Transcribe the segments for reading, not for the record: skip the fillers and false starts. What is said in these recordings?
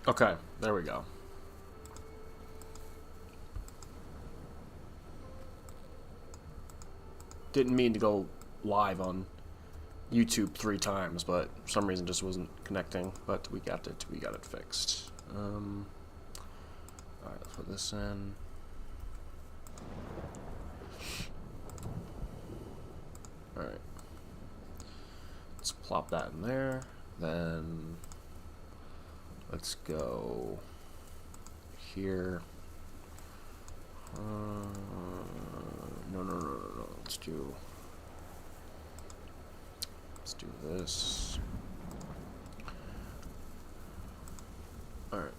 Okay, there we go. Didn't mean to go live on YouTube 3 times, but for some reason just wasn't connecting. But we got it. We got it fixed. All right, let's put this in. All right. Let's plop that in there. Then let's go here. No. Let's do this. All right.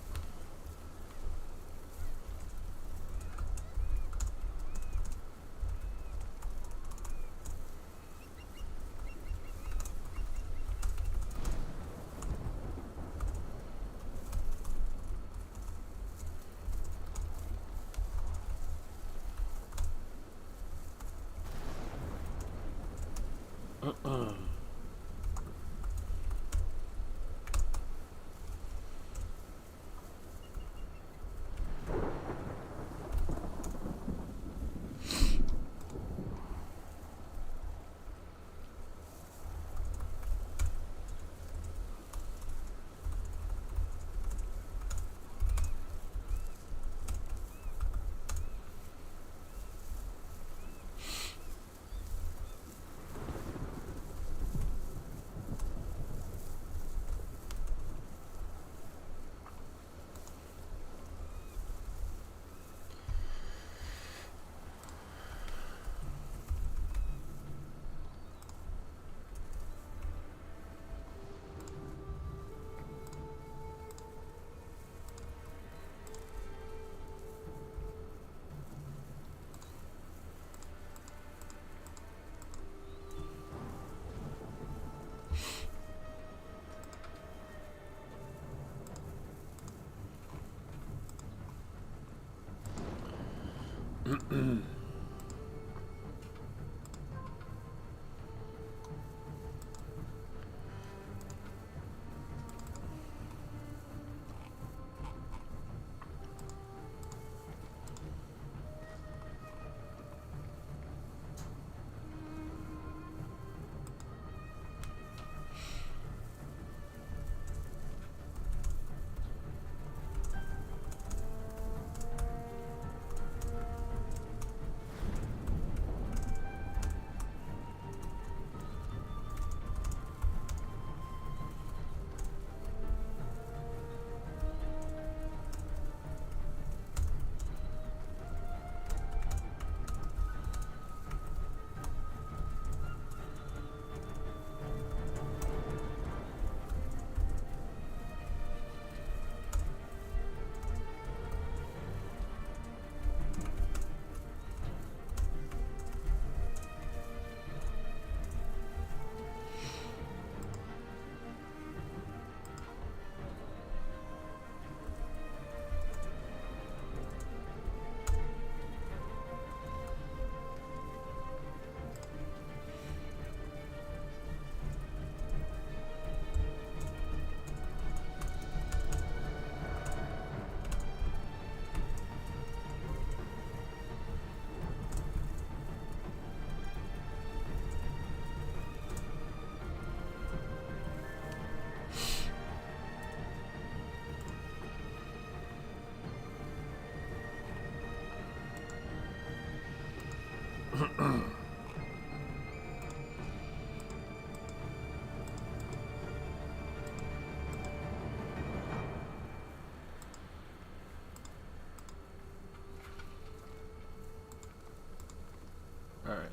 All right.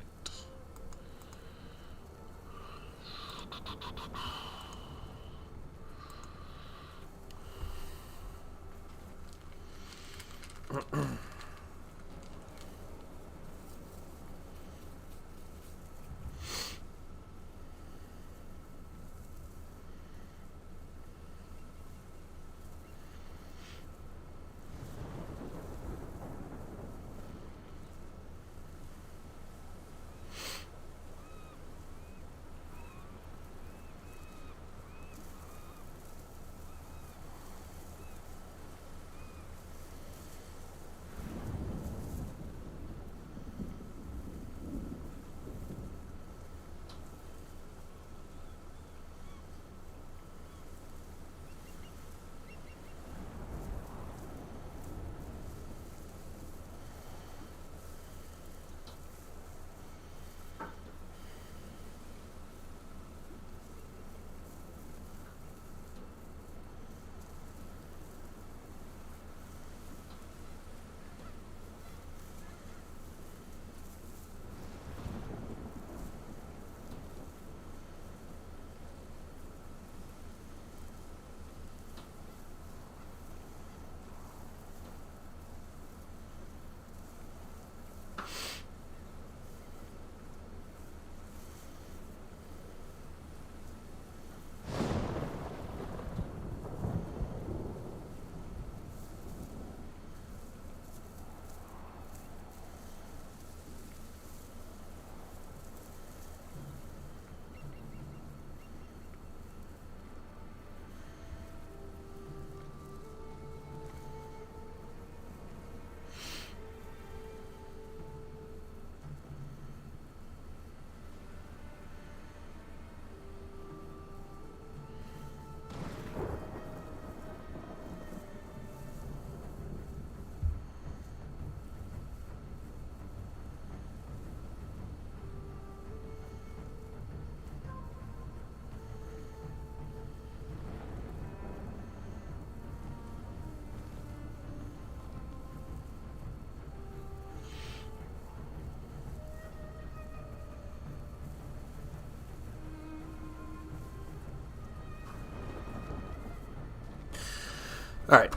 Alright.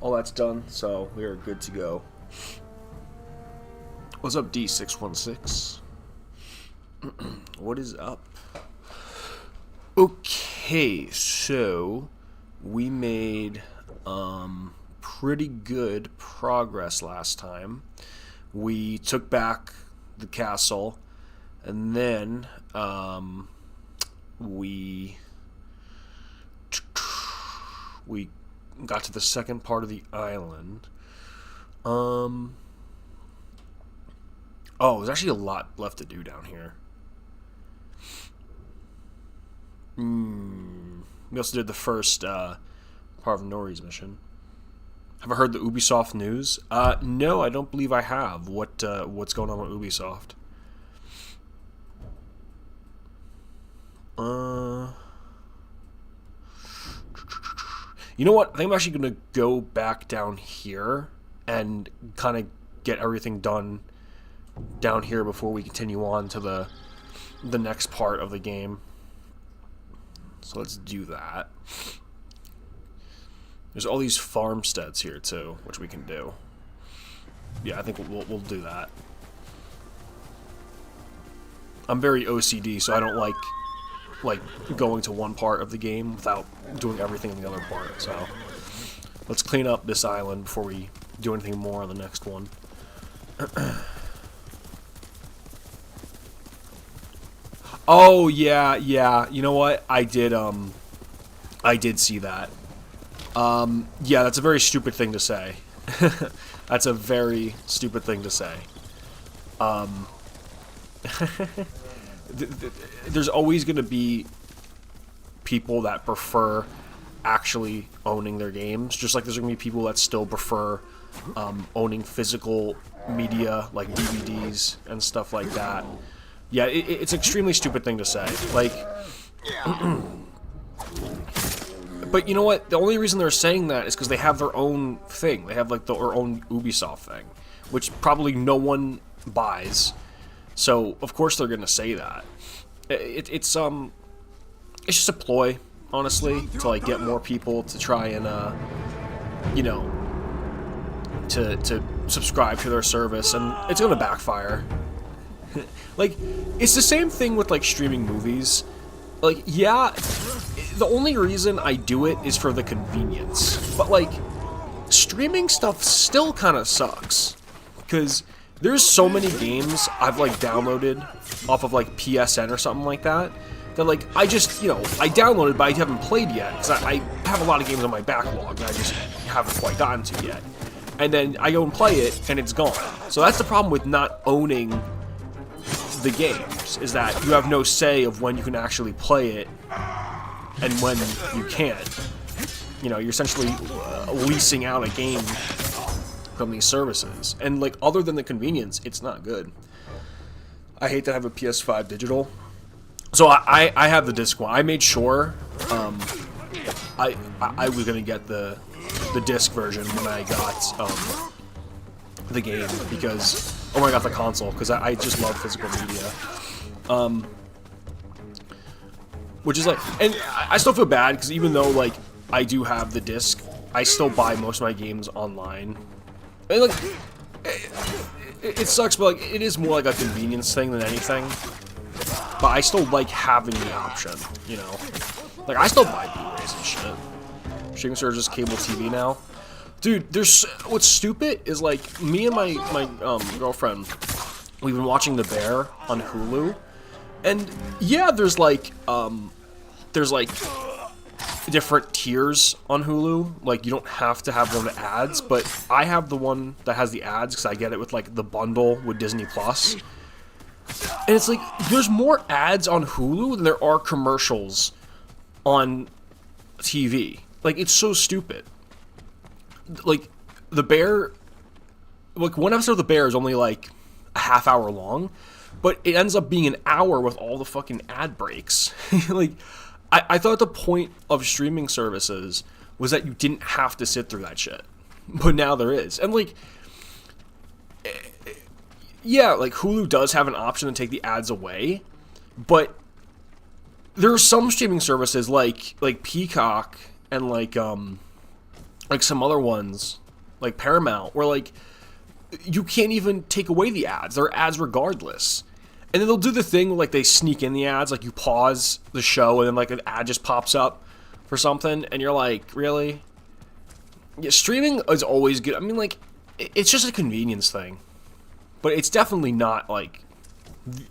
All that's done, so we are good to go. What's up, D616? What is up? Okay, so we made pretty good progress last time. We took back the castle, and then we got to the second part of the island. Oh, there's actually a lot left to do down here. We also did the first part of Nori's mission. Have I heard the Ubisoft news? No, I don't believe I have. What's going on with Ubisoft? You know what? I think I'm actually going to go back down here and kind of get everything done down here before we continue on to the next part of the game. So let's do that. There's all these farmsteads here too, which we can do. Yeah, I think we'll do that. I'm very OCD, so I don't like going to one part of the game without doing everything in the other part. So let's clean up this island before we do anything more on the next one. Oh yeah. You know what? I did see that. Yeah, that's a very stupid thing to say. That's a very stupid thing to say. There's always going to be people that prefer actually owning their games, just like there's going to be people that still prefer owning physical media like DVDs and stuff like that. Yeah, it's an extremely stupid thing to say. Like, but you know what? The only reason they're saying that is because they have their own thing. They have like their own Ubisoft thing, which probably no one buys. So of course they're gonna say that. It's just a ploy, honestly, to like get more people to try and you know, to subscribe to their service, and it's gonna backfire. Like, it's the same thing with like streaming movies. Like, yeah, the only reason I do it is for the convenience, but like streaming stuff still kind of sucks, because there's so many games I've like downloaded off of like PSN or something like that like I just, you know, I downloaded but I haven't played yet because I have a lot of games on my backlog that I just haven't quite gotten to yet, and then I go and play it and it's gone. So that's the problem with not owning the games, is that you have no say of when you can actually play it and when you can't. You know, you're essentially leasing out a game from these services, and like, other than the convenience, it's not good. I hate to have a PS5 digital, so I have the disc one. I made sure I was gonna get the disc version when I got the game, because oh my god, the console, because I just love physical media. Which is like, and I still feel bad because even though like I do have the disc, I still buy most of my games online. And like, it sucks, but like, it is more like a convenience thing than anything. But I still like having the option, you know. Like, I still buy Blu-rays and shit. Streaming service is cable TV now. Dude, what's stupid is like, me and my girlfriend, we've been watching The Bear on Hulu, and yeah, there's like different tiers on Hulu. Like, you don't have to have one with ads, but I have the one that has the ads because I get it with like the bundle with Disney Plus. And it's like, there's more ads on Hulu than there are commercials on TV. Like, it's so stupid. Like, The Bear, like, one episode of The Bear is only like a half hour long, but it ends up being an hour with all the fucking ad breaks. Like, I thought the point of streaming services was that you didn't have to sit through that shit, but now there is. And like, yeah, like Hulu does have an option to take the ads away, but there are some streaming services like Peacock and like like some other ones, like Paramount, where like you can't even take away the ads. They're ads regardless. And then they'll do the thing where, like, they sneak in the ads, like you pause the show and then like an ad just pops up for something, and you're like, really? Yeah, streaming is always good. I mean, like, it's just a convenience thing, but it's definitely not like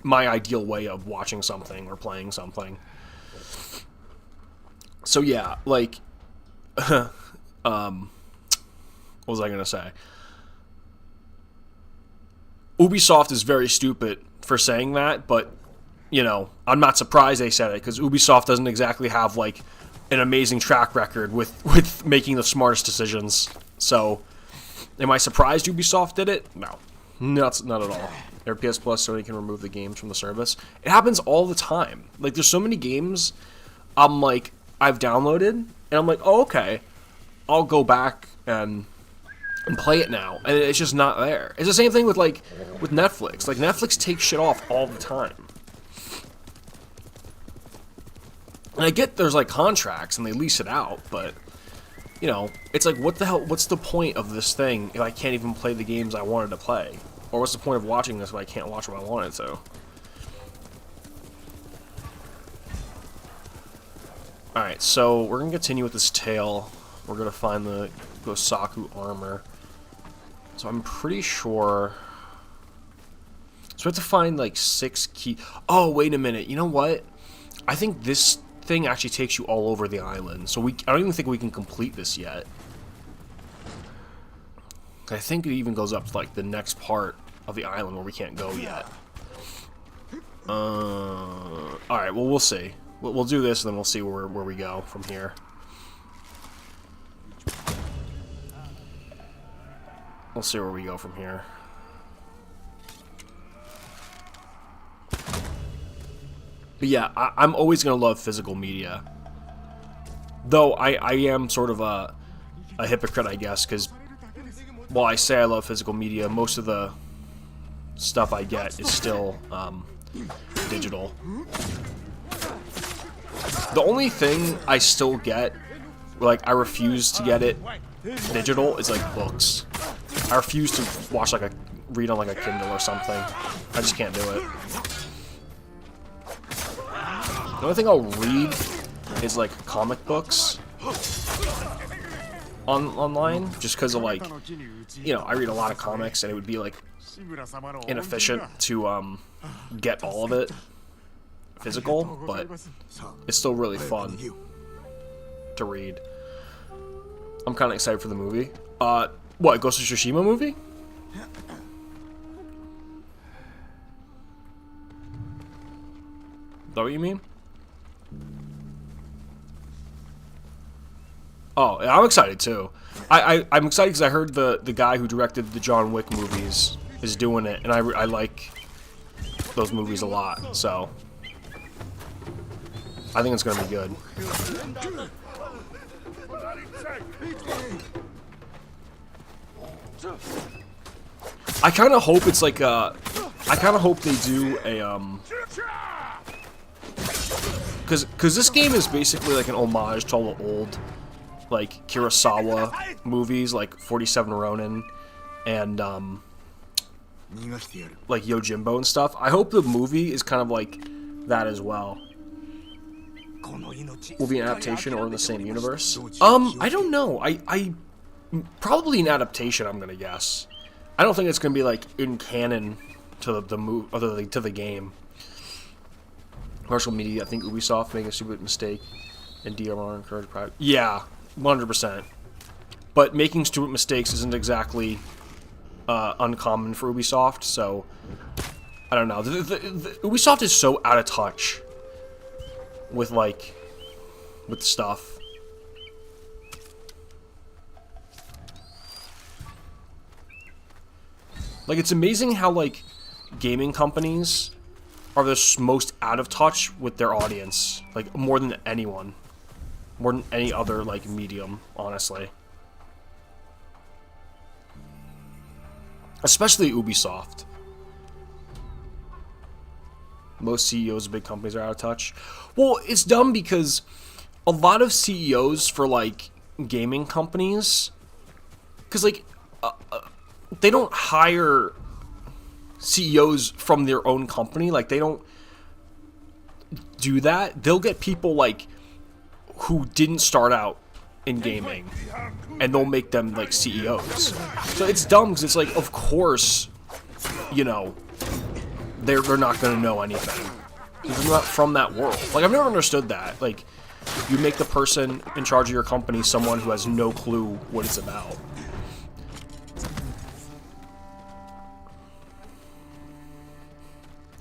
my ideal way of watching something or playing something. So yeah, like, what was I gonna say? Ubisoft is very stupid for saying that, but, you know, I'm not surprised they said it, because Ubisoft doesn't exactly have, like, an amazing track record with making the smartest decisions. So, am I surprised Ubisoft did it? No. Not at all. Their PS Plus, Sony can remove the games from the service. It happens all the time. Like, there's so many games I'm like, I've downloaded, and I'm like, oh, okay, I'll go back and play it now, and it's just not there. It's the same thing with, like, with Netflix. Like, Netflix takes shit off all the time. And I get there's, like, contracts and they lease it out, but, you know, it's like, what the hell, what's the point of this thing if I can't even play the games I wanted to play? Or what's the point of watching this if I can't watch what I wanted to? Alright, so we're going to continue with this tale. We're going to find the Gosaku armor. So I'm pretty sure... So we have to find, like, 6 key... Oh, wait a minute. You know what? I think this thing actually takes you all over the island. So I don't even think we can complete this yet. I think it even goes up to, like, the next part of the island where we can't go yet. Alright, well, we'll see. We'll do this, and then we'll see where we go from here. We'll see where we go from here. But yeah, I'm always going to love physical media. Though I am sort of a hypocrite, I guess, because while I say I love physical media, most of the stuff I get is still digital. The only thing I still get, like, I refuse to get it digital, is, like, books. I refuse to watch, like, read on, like, a Kindle or something. I just can't do it. The only thing I'll read is, like, comic books online, just because of, like, you know, I read a lot of comics, and it would be, like, inefficient to get all of it physical, but it's still really fun to read. I'm kind of excited for the movie. What, Ghost of Tsushima movie? Is that what you mean? Oh, yeah, I'm excited too. I'm excited because I heard the guy who directed the John Wick movies is doing it, and I like those movies a lot, so I think it's gonna be good. I kind of hope it's like I kind of hope they do a because this game is basically like an homage to all the old, like, Kurosawa movies, like 47 Ronin and like Yojimbo and stuff. I hope the movie is kind of like that as well. Will be an adaptation or in the same universe? I don't know. I probably an adaptation, I'm gonna guess. I don't think it's gonna be like in canon to the movie, other than to the game. Commercial media, I think Ubisoft making a stupid mistake, and DMR encourage private. Yeah, 100%. But making stupid mistakes isn't exactly uncommon for Ubisoft, so I don't know. Ubisoft is so out of touch with, like, with stuff. Like, it's amazing how, like, gaming companies are the most out of touch with their audience. Like, more than anyone. More than any other, like, medium, honestly. Especially Ubisoft. Most CEOs of big companies are out of touch. Well, it's dumb because a lot of CEOs for, like, gaming companies, because like they don't hire CEOs from their own company. Like they don't do that. They'll get people like who didn't start out in gaming, and they'll make them like CEOs. So it's dumb because it's like, of course, you know, they're not going to know anything. They're not from that world. Like, I've never understood that. Like, you make the person in charge of your company someone who has no clue what it's about.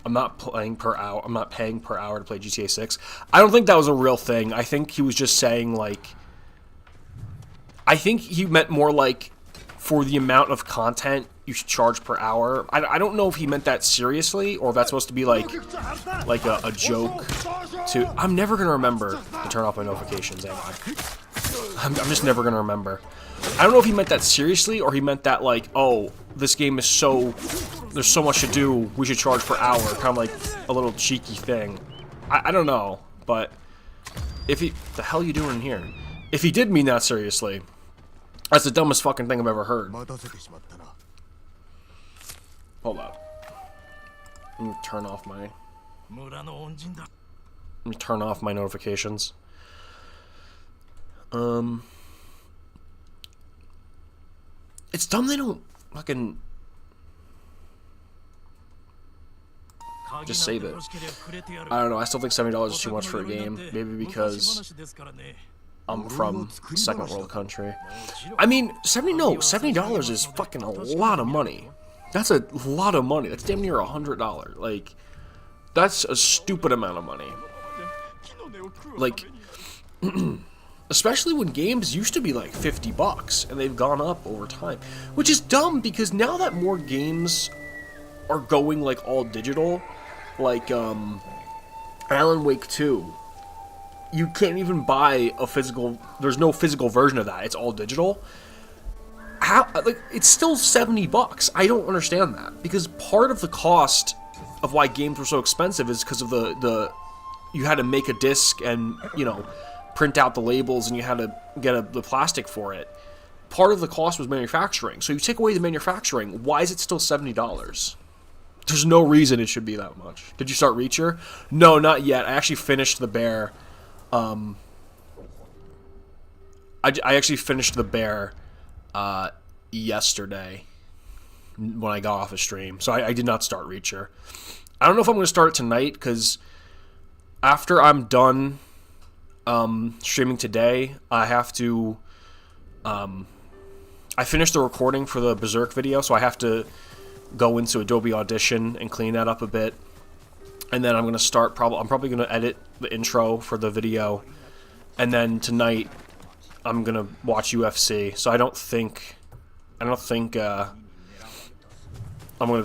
I'm not paying per hour. I'm not paying per hour to play GTA 6. I don't think that was a real thing. I think he was just saying, like, I think he meant more like, for the amount of content you should charge per hour. I don't know if he meant that seriously, or if that's supposed to be like a joke to... I'm never going to remember to turn off my notifications, am I? I'm just never going to remember. I don't know if he meant that seriously, or he meant that like, oh, this game is so... there's so much to do, we should charge per hour. Kind of like a little cheeky thing. I don't know, but if he... the hell are you doing in here? If he did mean that seriously, that's the dumbest fucking thing I've ever heard. Hold up. Let me turn off my... let me turn off my notifications. It's dumb they don't fucking... just save it. I don't know, I still think $70 is too much for a game. Maybe because I'm from a second world country. I mean, $70 is fucking a lot of money. That's a lot of money. That's damn near $100. Like, that's a stupid amount of money. Like, especially when games used to be like $50 and they've gone up over time, which is dumb because now that more games are going like all digital, like Alan Wake 2, you can't even buy a physical. There's no physical version of that. It's all digital. How, like, it's still $70. I don't understand that, because part of the cost of why games were so expensive is because of the you had to make a disc and, you know, print out the labels, and you had to get the plastic for it. Part of the cost was manufacturing. So you take away the manufacturing, why is it still $70? There's no reason it should be that much. Did you start Reacher? No, not yet. I actually finished the bear. I actually finished the bear yesterday when I got off a stream. So I did not start Reacher. I don't know if I'm going to start it tonight, because after I'm done streaming today, I have to... I finished the recording for the Berserk video, so I have to go into Adobe Audition and clean that up a bit. And then I'm going to start... I'm probably going to edit the intro for the video. And then tonight, I'm going to watch UFC. So I don't think I'm going to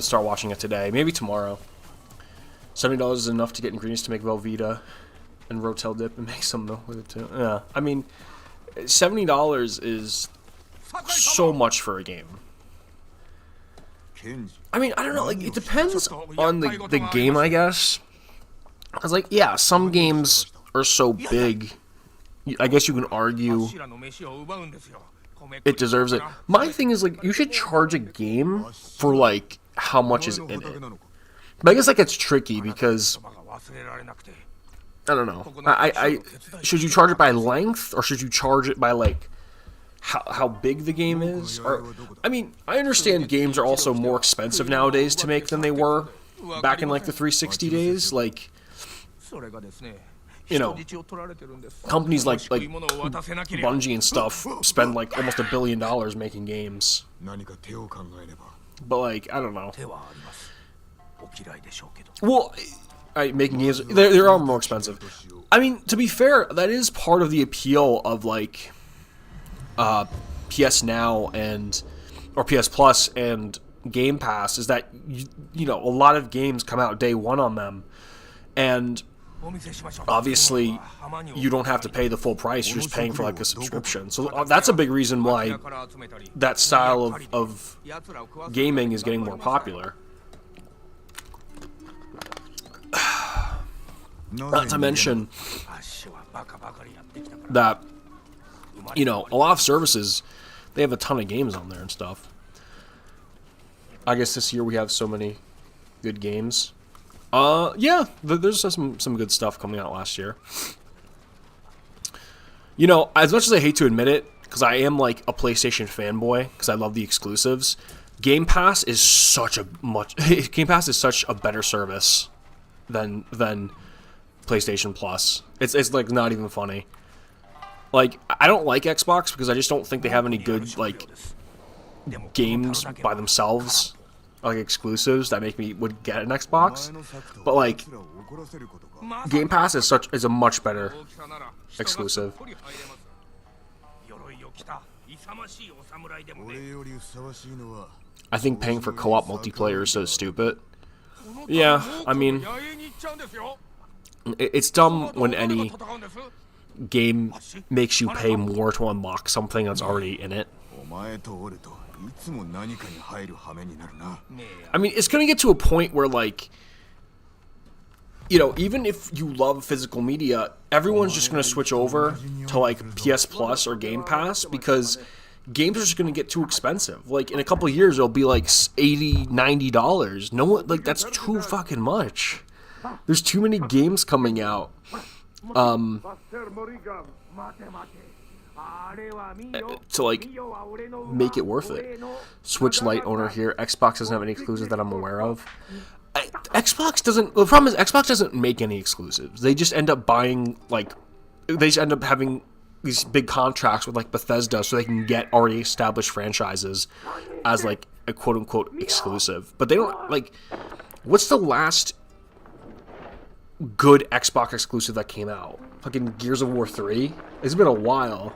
start watching it today. Maybe tomorrow. $70 is enough to get ingredients to make Velveeta and Rotel dip and make some milk with it too. Yeah, I mean, $70 is so much for a game. I mean, I don't know, like, it depends on the game, I guess. I was like, yeah, some games are so big, I guess you can argue it deserves it. My thing is, like, you should charge a game for, like, how much is in it. But I guess that gets tricky because, I don't know. I should you charge it by length, or should you charge it by, like, how big the game is? Or, I mean, I understand games are also more expensive nowadays to make than they were back in, like, the 360 days. Like, you know, companies like Bungie and stuff spend, like, almost $1 billion making games. But, like, I don't know. Well, making games, they are more expensive. I mean, to be fair, that is part of the appeal of, like, PS Now or PS Plus and Game Pass, is that, you know, a lot of games come out day one on them, and obviously you don't have to pay the full price, you're just paying for, like, a subscription. So that's a big reason why that style of gaming is getting more popular. Not to mention that you know, a lot of services, they have a ton of games on there and stuff. I guess this year we have so many good games. Yeah, there's some good stuff coming out last year. You know, as much as I hate to admit it, because I am like a PlayStation fanboy, because I love the exclusives, Game Pass is such a better service than PlayStation Plus. It's like not even funny. Like, I don't like Xbox because I just don't think they have any good like games by themselves, like exclusives that would get an Xbox. But like, Game Pass is a much better exclusive. I think paying for co-op multiplayer is so stupid. Yeah, I mean, it's dumb when any game makes you pay more to unlock something that's already in it. I mean, it's gonna get to a point where, like, you know, even if you love physical media, everyone's just gonna switch over to like PS Plus or Game Pass because games are just gonna get too expensive. Like, in a couple of years, it'll be like $80, $90. No one, like, that's too fucking much. There's too many games coming out. To like make it worth it. Switch Lite owner here. Xbox doesn't have any exclusives that I'm aware of. Xbox doesn't. The problem is Xbox doesn't make any exclusives. They just end up buying, like, they just end up having these big contracts with like Bethesda so they can get already established franchises as like a quote unquote exclusive. But they don't, like, what's the last good Xbox exclusive that came out? Fucking Gears of War 3? It's been a while.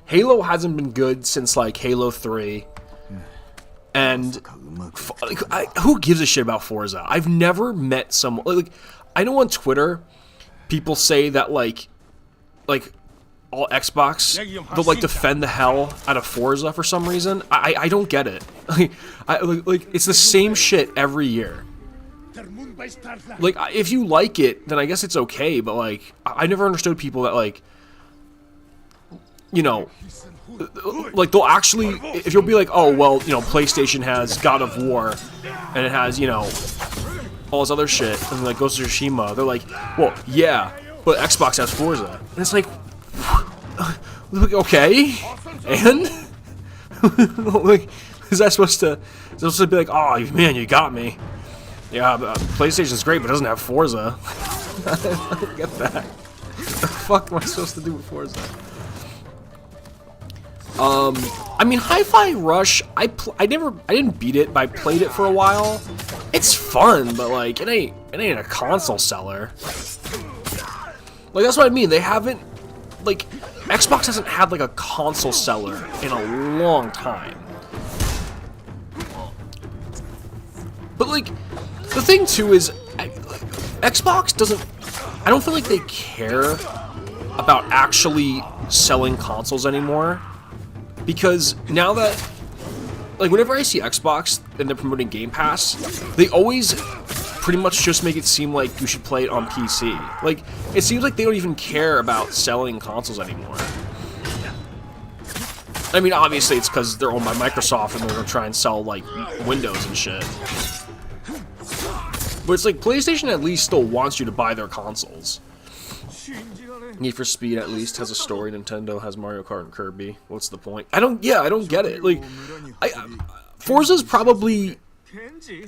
Halo hasn't been good since like Halo 3. And who gives a shit about Forza? I've never met someone like, I know on Twitter people say that like all Xbox, they'll like defend the hell out of Forza for some reason. I don't get it. Like it's the same shit every year. Like, if you like it, then I guess it's okay. But like, I never understood people that, like, you know, like, they'll actually, if you'll be like, oh well, you know, PlayStation has God of War and it has, you know, all this other shit, and then like Ghost of Tsushima, they're like, well, yeah, but Xbox has Forza, and it's like, okay, and like, is that supposed to be like, oh man, you got me? Yeah, PlayStation's great, but it doesn't have Forza. I don't get that. What the fuck am I supposed to do with Forza? I mean, Hi-Fi Rush, I didn't beat it, but I played it for a while. It's fun, but like, it ain't a console seller. Like, that's what I mean. They haven't, like, Xbox hasn't had like a console seller in a long time. But like, the thing too is, Xbox doesn't, I don't feel like they care about actually selling consoles anymore. Because now that, like, whenever I see Xbox and they're promoting Game Pass, they always pretty much just make it seem like you should play it on PC. Like, it seems like they don't even care about selling consoles anymore. I mean, obviously it's because they're owned by Microsoft and they're going to try and sell, like, Windows and shit. But it's like, PlayStation at least still wants you to buy their consoles. Need for Speed at least has a story. Nintendo has Mario Kart and Kirby. What's the point? I don't get it. Like, Forza's probably,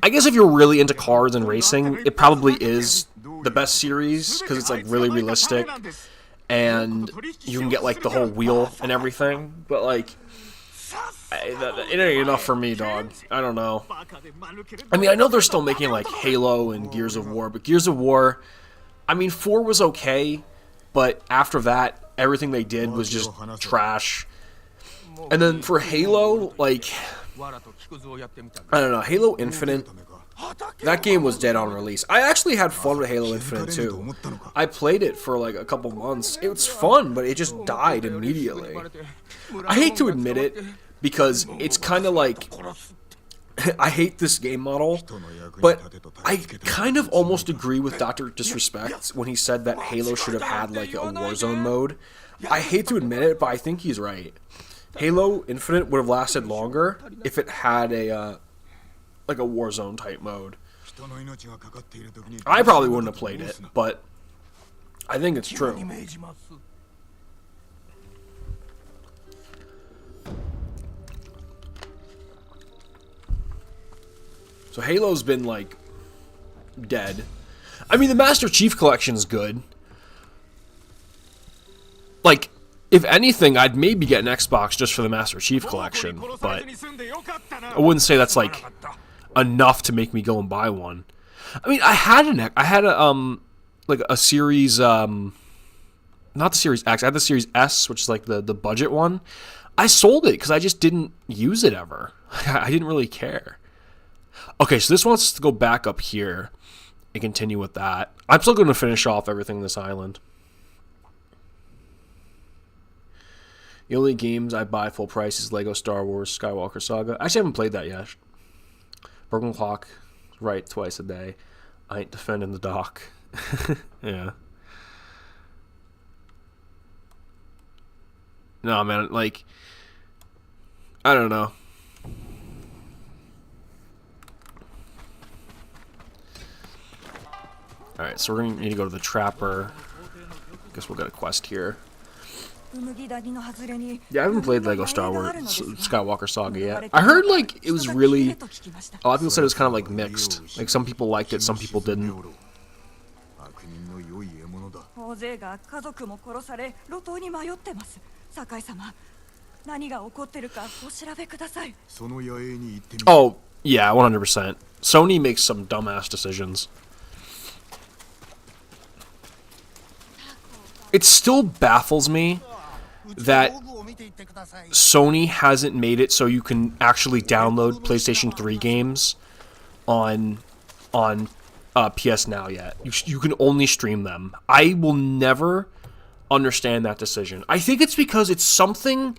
I guess if you're really into cars and racing, it probably is the best series because it's like really realistic and you can get like the whole wheel and everything. But like, it ain't enough for me, dog. I don't know. I mean, I know they're still making like Halo and Gears of War, but Gears of War, I mean, 4 was okay. But after that, everything they did was just trash. And then for Halo, like, I don't know, Halo Infinite, that game was dead on release. I actually had fun with Halo Infinite too. I played it for like a couple months. It was fun, but it just died immediately. I hate to admit it, because it's kind of like, I hate this game model, but I kind of almost agree with Dr. Disrespect when he said that Halo should have had like a Warzone mode. I hate to admit it, but I think he's right. Halo Infinite would have lasted longer if it had a like a Warzone type mode. I probably wouldn't have played it, but I think it's true. So Halo's been like dead. I mean, the Master Chief Collection is good. Like, if anything, I'd maybe get an Xbox just for the Master Chief Collection, but I wouldn't say that's like enough to make me go and buy one. I mean, I had a like a series, not the Series X. I had the Series S, which is like the budget one. I sold it because I just didn't use it ever. I didn't really care. Okay, so this wants us to go back up here and continue with that. I'm still going to finish off everything in this island. The only games I buy full price is Lego Star Wars Skywalker Saga. I actually haven't played that yet. Broken Clock, right, twice a day. I ain't defending the dock. Yeah. No, man, like, I don't know. Alright, so we're going to need to go to the Trapper. Guess we'll get a quest here. Yeah, I haven't played Lego Star Wars Skywalker Saga yet. I heard, like, it was really... A lot of people said it was kind of, like, mixed. Like, some people liked it, some people didn't. Oh, yeah, 100%. Sony makes some dumbass decisions. It still baffles me that Sony hasn't made it so you can actually download PlayStation 3 games on PS Now yet. You can only stream them. I will never understand that decision. I think it's because it's something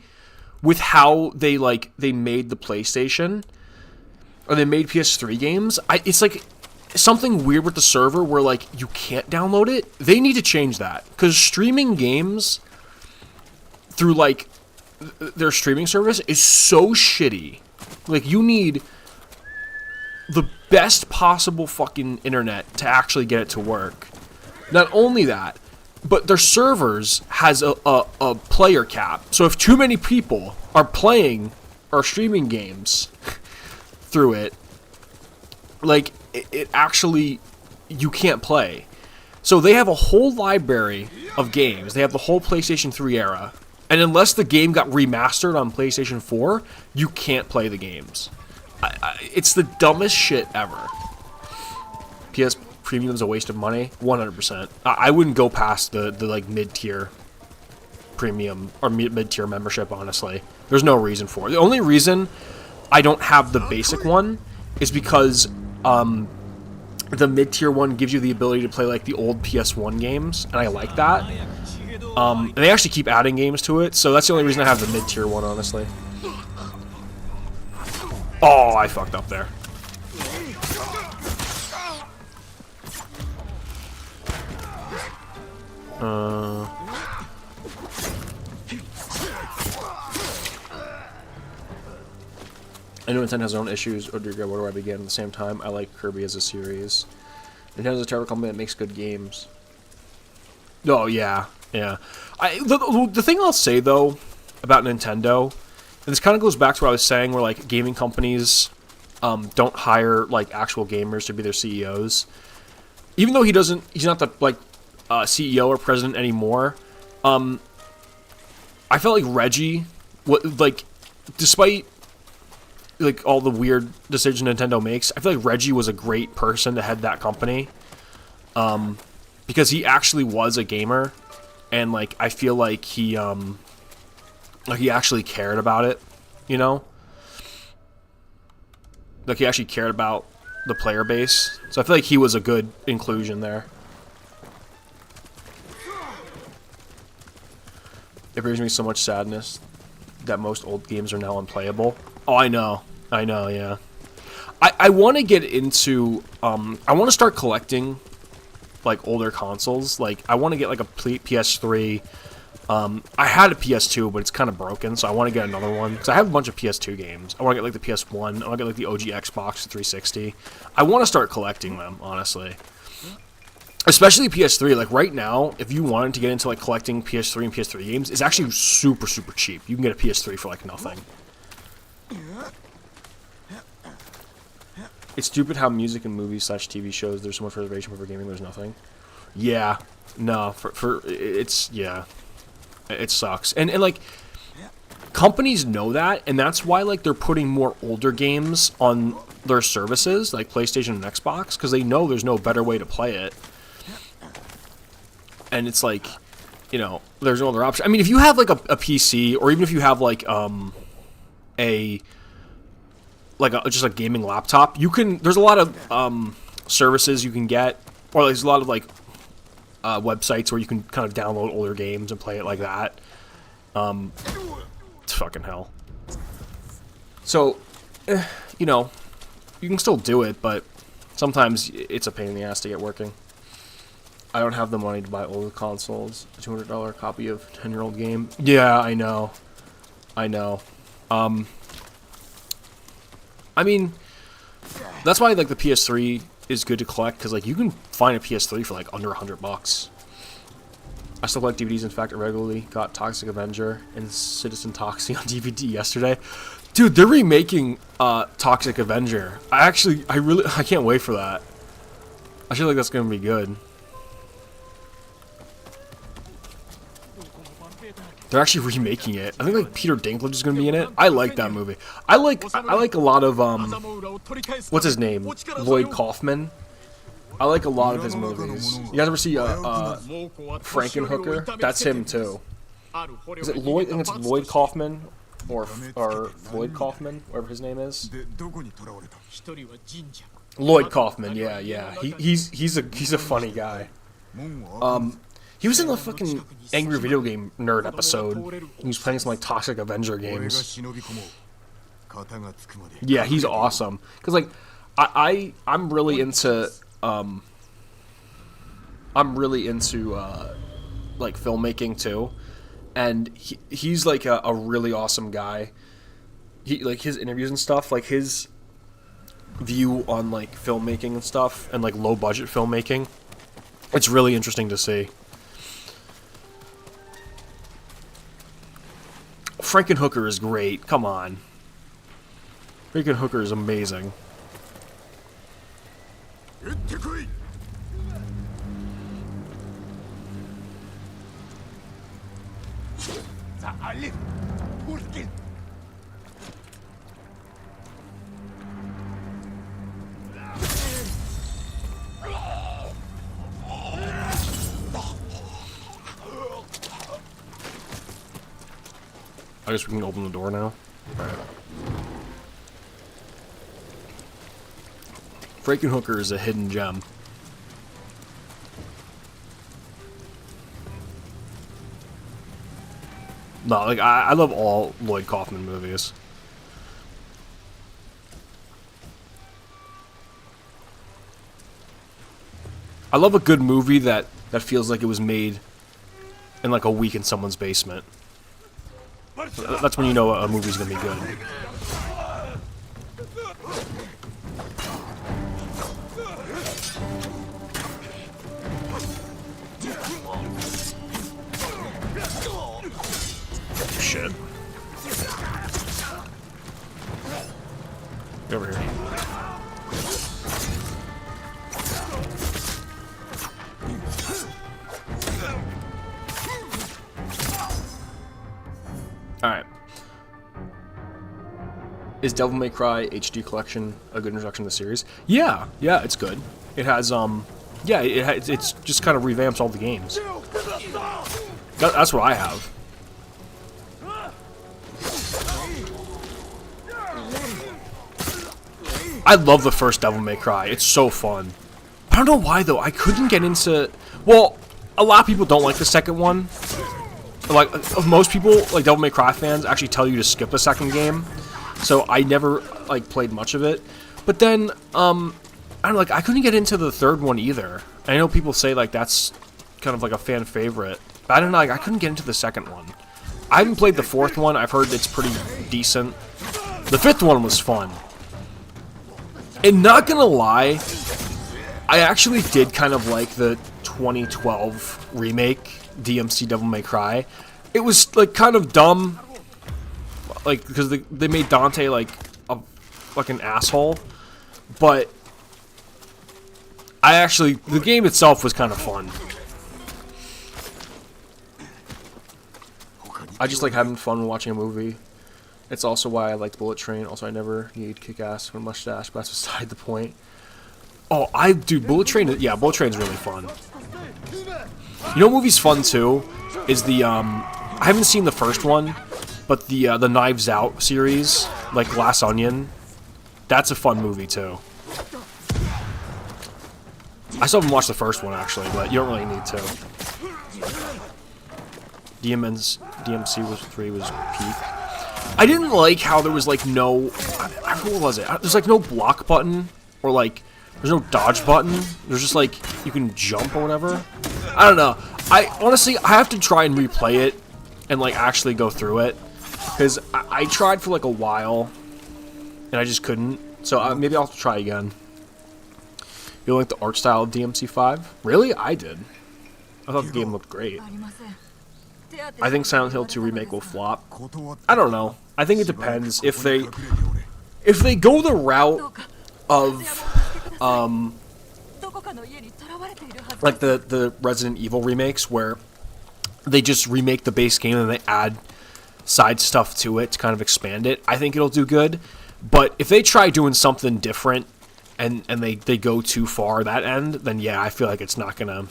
with how they made the PlayStation, or they made PS3 games. It's like something weird with the server where, like, you can't download it. They need to change that, because streaming games through, like, their streaming service is so shitty. Like, you need the best possible fucking internet to actually get it to work. Not only that, but their servers has a player cap. So if too many people are playing or streaming games through it, like, it actually, you can't play. So they have a whole library of games. They have the whole PlayStation 3 era. And unless the game got remastered on PlayStation 4, you can't play the games. It's the dumbest shit ever. PS Premium is a waste of money? 100%. I wouldn't go past the like, mid-tier premium or mid-tier membership, honestly. There's no reason for it. The only reason I don't have the basic one is because the mid-tier one gives you the ability to play, like, the old PS1 games, and I like that. And they actually keep adding games to it, so that's the only reason I have the mid-tier one, honestly. Oh, I fucked up there. I know Nintendo has their own issues. Oh dear God, where do I begin? At the same time, I like Kirby as a series. Nintendo's a terrible company that makes good games. Oh, yeah. Yeah. The thing I'll say, though, about Nintendo, and this kind of goes back to what I was saying, where, like, gaming companies don't hire, like, actual gamers to be their CEOs. Even though he's not the, like, CEO or president anymore, I felt like Reggie, despite, like, all the weird decisions Nintendo makes, I feel like Reggie was a great person to head that company. Because he actually was a gamer, and, like, I feel like he actually cared about it, you know? Like, he actually cared about the player base. So I feel like he was a good inclusion there. It brings me so much sadness that most old games are now unplayable. Oh, I know, yeah. I want to get into, I want to start collecting, like, older consoles. Like, I want to get, like, a PS3. I had a PS2, but it's kind of broken, so I want to get another one. Because I have a bunch of PS2 games. I want to get, like, the PS1. I want to get, like, the OG Xbox 360. I want to start collecting them, honestly. Especially PS3. Like, right now, if you wanted to get into, like, collecting PS3 and PS3 games, it's actually super, super cheap. You can get a PS3 for, like, nothing. It's stupid how music and movies / TV shows, there's so much reservation, but for gaming, there's nothing. Yeah. No, yeah. It sucks. And like, companies know that, and that's why, like, they're putting more older games on their services, like PlayStation and Xbox, because they know there's no better way to play it. And it's like, you know, there's no other option. I mean, if you have, like, a PC, or even if you have, like, just a gaming laptop, you can, there's a lot of services you can get, or there's a lot of, like, websites where you can kind of download older games and play it like that. It's fucking hell. So, you know, you can still do it, but sometimes it's a pain in the ass to get working. I don't have the money to buy older consoles. A $200 copy of a 10-year-old game. Yeah, I know. I mean, that's why, like, the PS3 is good to collect, because, like, you can find a PS3 for, like, under $100. I still collect DVDs. In fact, I regularly got Toxic Avenger and Citizen Toxie on DVD yesterday. Dude, they're remaking Toxic Avenger. I can't wait for that. I feel like that's gonna be good. They're actually remaking it. I think, like, Peter Dinklage is gonna be in it. I like that movie. I like a lot of what's his name? Lloyd Kaufman. I like a lot of his movies. You guys ever see Frankenhooker? That's him too. Is it Lloyd? I think it's Lloyd Kaufman or Lloyd Kaufman, whatever his name is. Lloyd Kaufman. Yeah. He's a funny guy. He was in the fucking Angry Video Game Nerd episode. He was playing some, like, Toxic Avenger games. Yeah, he's awesome. Cause, like, I'm really into like, filmmaking too, and he's like a really awesome guy. He, like, his interviews and stuff, like, his view on, like, filmmaking and stuff, and, like, low budget filmmaking. It's really interesting to see. Frankenhooker is great. Come on. Frankenhooker is amazing. I guess we can open the door now. Alright. Frankenhooker is a hidden gem. No, like, I love all Lloyd Kaufman movies. I love a good movie that feels like it was made in, like, a week in someone's basement. That's when you know a movie's gonna be good. Shit. Get over here. Alright. Is Devil May Cry HD Collection a good introduction to the series? Yeah, it's good. It has, yeah, it's just kind of revamps all the games. That's what I have. I love the first Devil May Cry. It's so fun. I don't know why, though. I couldn't get into... Well, a lot of people don't like the second one. Like, most people, like, Devil May Cry fans, actually tell you to skip the second game. So I never, like, played much of it. But then, I don't know, like, I couldn't get into the third one either. I know people say, like, that's kind of like a fan favorite. But I don't know, like, I couldn't get into the second one. I haven't played the fourth one. I've heard it's pretty decent. The fifth one was fun. And not gonna lie, I actually did kind of like the 2012 remake, DMC Devil May Cry. It was, like, kind of dumb. Like, because they made Dante, like an asshole. But the game itself was kind of fun. I just like having fun when watching a movie. It's also why I liked Bullet Train. Also, I never need kick-ass or mustache, but that's beside the point. Oh, Bullet Train, yeah, Bullet Train's really fun. You know what movie's fun, too? Is the, I haven't seen the first one, but the Knives Out series, like Glass Onion. That's a fun movie, too. I still haven't watched the first one, actually, but you don't really need to. DMC 3 was peak. I didn't like how there was, like, no... what was it? There's, like, no block button, or, like, there's no dodge button. There's just, like, you can jump or whatever. I don't know. Honestly, I have to try and replay it and, like, actually go through it. Because I tried for, like, a while, and I just couldn't. So maybe I'll try again. You like the art style of DMC 5? Really? I did. I thought the game looked great. I think Silent Hill 2 Remake will flop. I don't know. I think it depends. If they go the route of like the Resident Evil remakes, where they just remake the base game and they add side stuff to it to kind of expand it, I think it'll do good. But if they try doing something different and they go too far that end, then yeah, I feel like it's not gonna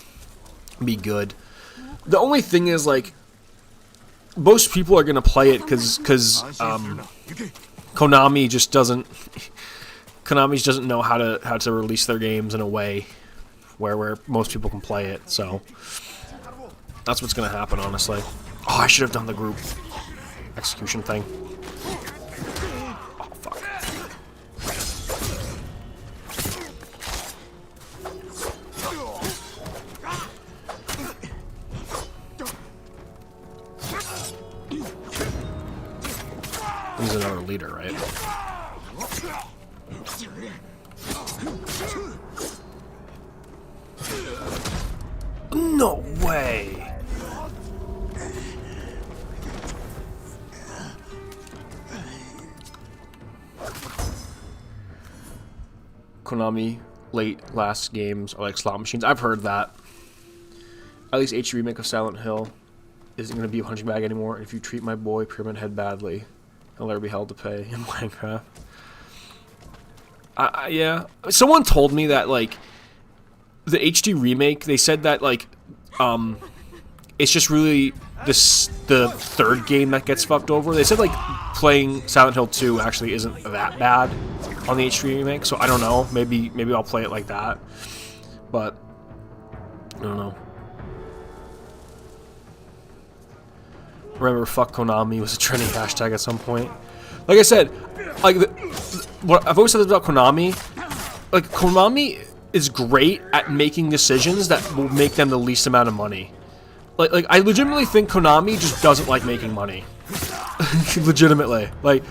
be good. The only thing is, like, most people are gonna play it because Konami just doesn't know how to release their games in a way where most people can play it. So that's what's gonna happen, honestly. Oh, I should have done the group execution thing. Oh, fuck. He's another leader, right? No way! Konami last games are like slot machines. I've heard that. At least HD remake of Silent Hill isn't going to be a punching bag anymore. If you treat my boy Pyramid Head badly, he'll never be held to pay in Minecraft. Yeah. Someone told me that, like, the HD remake, they said that, like, it's just really the third game that gets fucked over. They said, like, playing Silent Hill 2 actually isn't that bad on the HD remake, so I don't know. Maybe I'll play it like that. But I don't know. Remember, fuck Konami was a trending hashtag at some point. Like I said, like what I've always said about Konami, like Konami is great at making decisions that will make them the least amount of money. Like I legitimately think Konami just doesn't like making money. Legitimately, like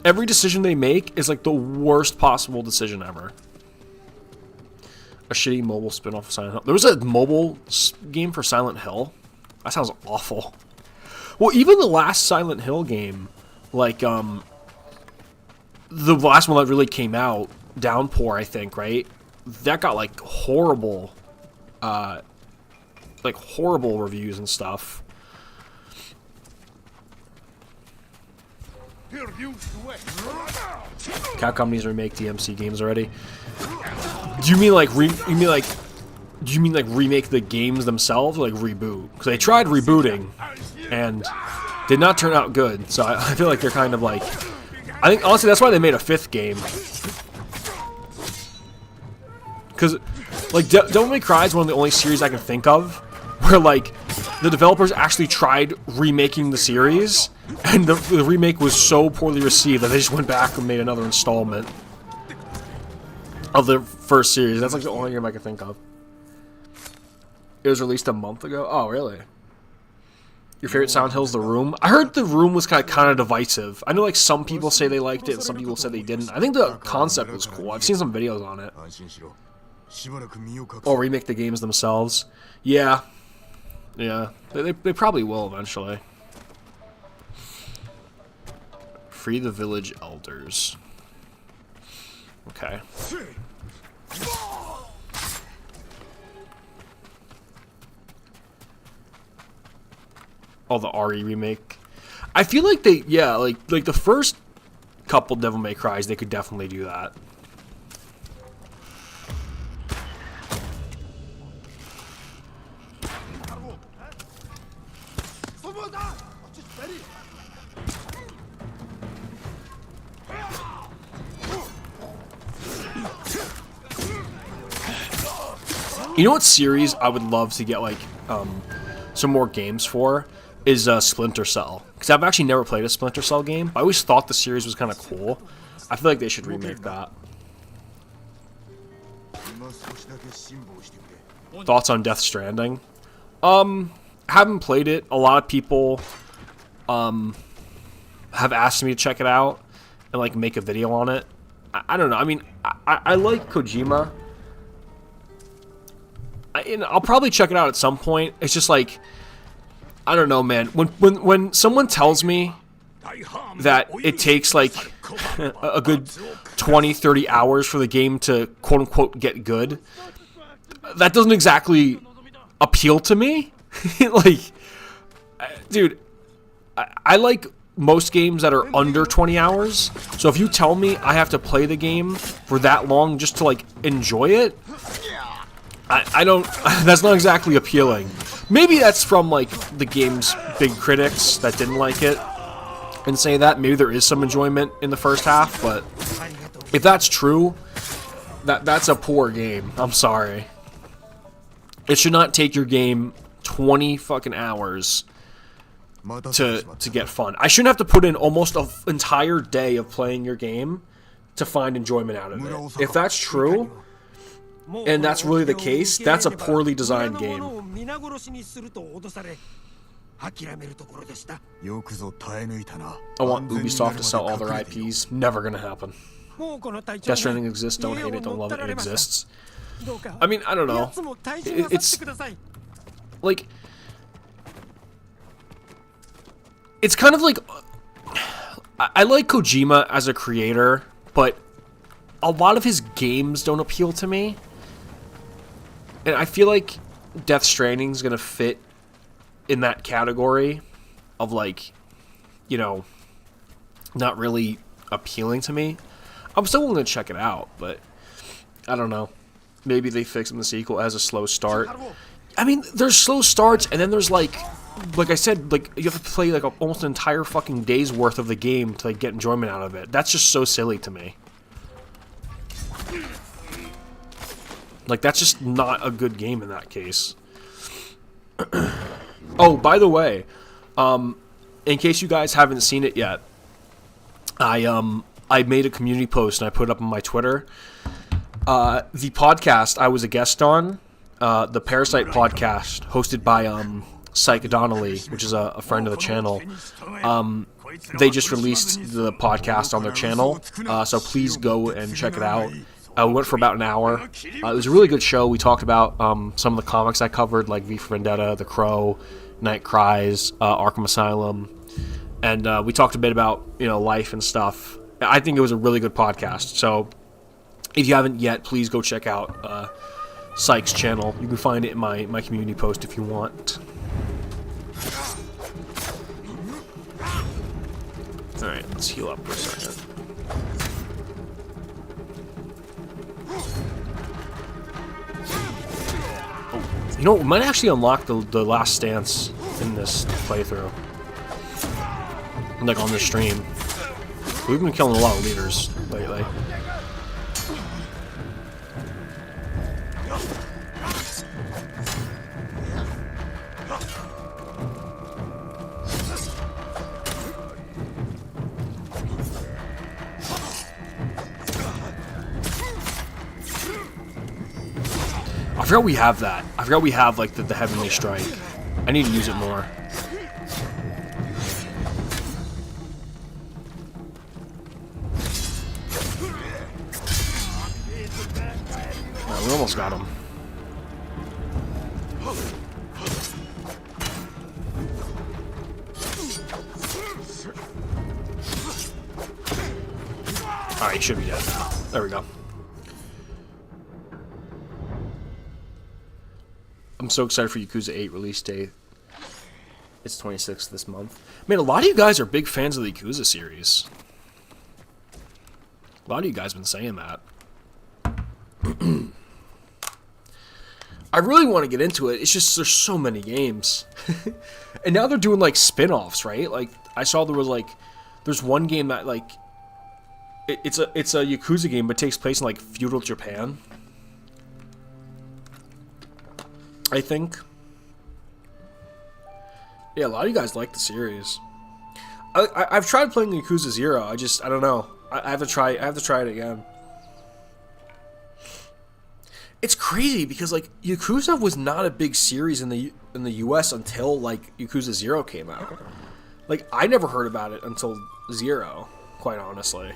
every decision they make is like the worst possible decision ever. A shitty mobile spin-off of Silent Hill. There was a mobile game for Silent Hill. That sounds awful. Well, even the last Silent Hill game, like, the last one that really came out, Downpour, I think, right? That got, like, horrible reviews and stuff. Capcom needs to remake DMC games already. Do you mean like remake the games themselves, or like reboot? Because they tried rebooting and did not turn out good. So I feel like they're kind of like, I think honestly that's why they made a fifth game. Because like Devil May Cry is one of the only series I can think of where like the developers actually tried remaking the series, and the remake was so poorly received that they just went back and made another installment. of the first series. That's like the only game I can think of. It was released a month ago. Oh, really? Your favorite Silent Hill's The Room? I heard The Room was kind of divisive. I know like some people say they liked it and some people said they didn't. I think the concept was cool. I've seen some videos on it. Or remake the games themselves. Yeah. Yeah. They probably will eventually. Free the village elders. Okay. Oh, the RE remake. I feel like they, yeah, like the first couple Devil May Cries, they could definitely do that. You know what series I would love to get like some more games for is Splinter Cell, because I've actually never played a Splinter Cell game. I always thought the series was kind of cool. I feel like they should remake that. Thoughts on Death Stranding? Haven't played it. A lot of people have asked me to check it out and like make a video on it. I don't know. I mean, I like Kojima. And I'll probably check it out at some point. It's just like, I don't know, man. When someone tells me that it takes like a good 20, 30 hours for the game to quote unquote get good, that doesn't exactly appeal to me. Like, dude, I like most games that are under 20 hours. So if you tell me I have to play the game for that long just to like enjoy it, I don't, that's not exactly appealing. Maybe that's from, like, the game's big critics that didn't like it and say that. Maybe there is some enjoyment in the first half, but if that's true, that's a poor game. I'm sorry. It should not take your game 20 fucking hours to get fun. I shouldn't have to put in almost an entire day of playing your game to find enjoyment out of it. If that's true, and that's really the case, that's a poorly designed game. I want Ubisoft to sell all their IPs. Never gonna happen. Death Stranding exists, don't hate it, don't love it, it exists. I mean, I don't know. It's like, it's kind of like, I like Kojima as a creator, but a lot of his games don't appeal to me. And I feel like Death Stranding's gonna fit in that category of, like, you know, not really appealing to me. I'm still willing to check it out, but I don't know. Maybe they fix it in the sequel as a slow start. I mean, there's slow starts, and then there's like I said, like, you have to play like almost an entire fucking day's worth of the game to like get enjoyment out of it. That's just so silly to me. Like, that's just not a good game in that case. Oh, by the way, in case you guys haven't seen it yet, I made a community post and I put it up on my Twitter. The podcast I was a guest on, the Parasite podcast, hosted by Psych Donnelly, which is a friend of the channel. They just released the podcast on their channel, so please go and check it out. We went for about an hour. It was a really good show. We talked about some of the comics I covered, like V for Vendetta, The Crow, Night Cries, Arkham Asylum, and we talked a bit about, you know, life and stuff. I think it was a really good podcast. So if you haven't yet, please go check out Psych's channel. You can find it in my community post if you want. All right, let's heal up for a second. You know, we might actually unlock the last stance in this playthrough. Like, on this stream. We've been killing a lot of leaders lately. forgot we have that. I forgot we have, like, the Heavenly Strike. I need to use it more. Right, we almost got him. Alright, he should be dead now. There we go. I'm so excited for Yakuza 8 release date. It's 26th this month. Man, a lot of you guys are big fans of the Yakuza series. A lot of you guys have been saying that. I really want to get into it. It's just there's so many games. And now they're doing like spin-offs, right? Like I saw there was like there's one game that like it's a Yakuza game but takes place in like feudal Japan. I think. Yeah, a lot of you guys like the series. I've tried playing Yakuza 0. I don't know. I have to try it again. It's crazy because like Yakuza was not a big series in the US until like Yakuza 0 came out. Like I never heard about it until 0, quite honestly.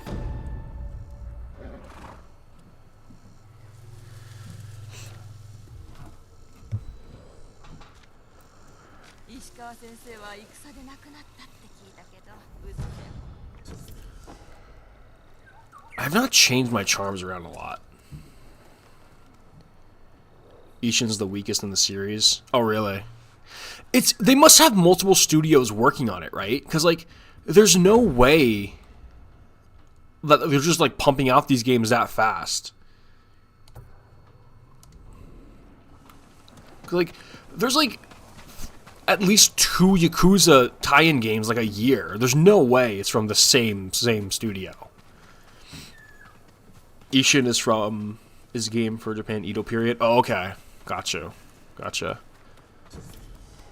I have not changed my charms around a lot. Ishin's the weakest in the series. Oh, really? They must have multiple studios working on it, right? Because, like, there's no way that they're just, like, pumping out these games that fast. Like, there's, like, at least 2 Yakuza tie-in games, like, a year. There's no way it's from the same studio. Ishin is from his game for Japan Edo period. Oh, okay. Gotcha.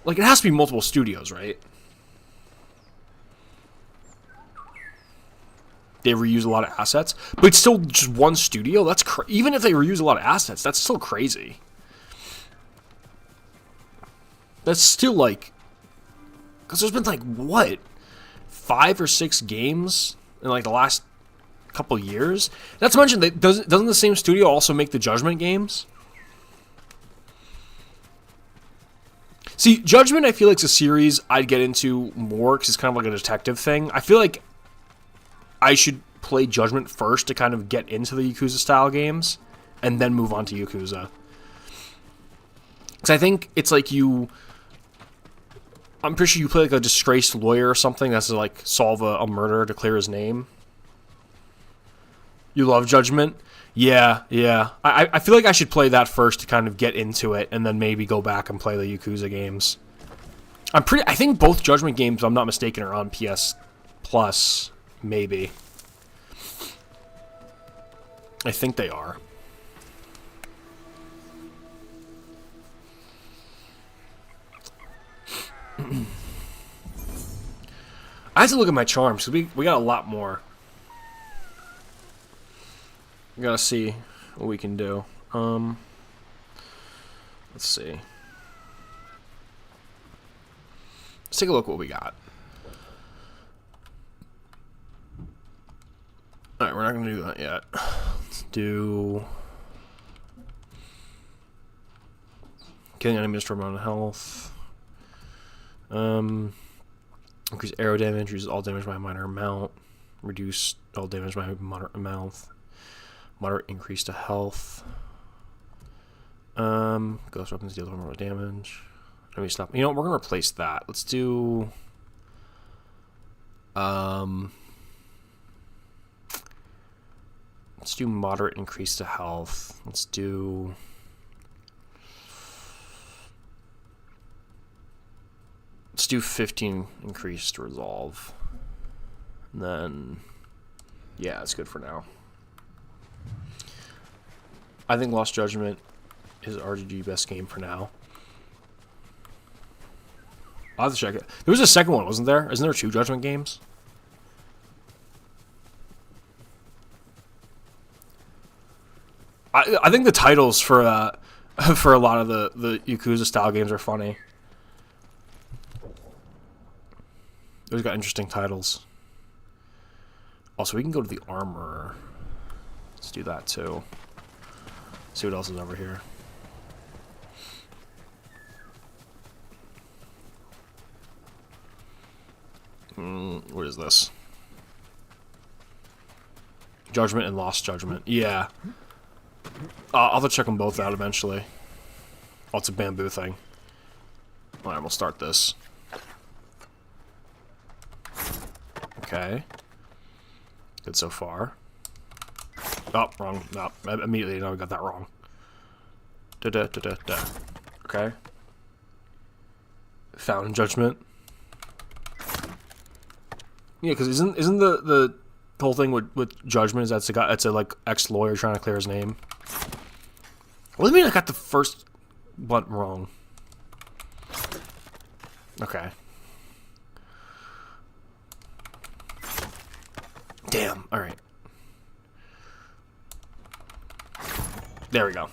Like, it has to be multiple studios, right? They reuse a lot of assets, but it's still just one studio? That's even if they reuse a lot of assets, that's still crazy. That's still, like... Because there's been, like, what? 5 or 6 games in, like, the last couple years? Not to mention, doesn't the same studio also make the Judgment games? See, Judgment, I feel like, is a series I'd get into more because it's kind of like a detective thing. I feel like I should play Judgment first to kind of get into the Yakuza-style games, and then move on to Yakuza. Because I think it's like I'm pretty sure you play like a disgraced lawyer or something that's to like solve a murder to clear his name. You love Judgment? Yeah. I feel like I should play that first to kind of get into it, and then maybe go back and play the Yakuza games. I think both Judgment games, if I'm not mistaken, are on PS Plus, maybe. I think they are. I have to look at my charms, because we got a lot more. We gotta see what we can do. Let's see. Let's take a look at what we got. Alright, we're not gonna do that yet. Let's do... Killing enemies for amount of health. Increase arrow damage, reduces all damage by a minor amount. Reduce all damage by a moderate amount. Moderate increase to health. Ghost weapons deal more damage. Let me stop. You know what? We're gonna replace that. Let's do. Let's do moderate increase to health. Let's do. Let's do 15 increased resolve. And then, yeah, it's good for now. I think Lost Judgment is RGG best game for now. I'll have to check it. There was a second one, wasn't there? Isn't there 2 Judgment games? I think the titles for for a lot of the Yakuza style games are funny. They've got interesting titles. Also, we can go to the armor. Let's do that too. See what else is over here. What is this? Judgment and Lost Judgment. Yeah. I'll have to check them both out eventually. Oh, it's a bamboo thing. Alright, we'll start this. Okay. Good so far. Oh, wrong. No, I immediately know I got that wrong. Da-da-da-da-da. Okay. Found Judgment. Yeah, because isn't the whole thing with Judgment is that's a like ex-lawyer trying to clear his name? What do you mean I got the first one wrong? Okay. Damn. All right. There we go.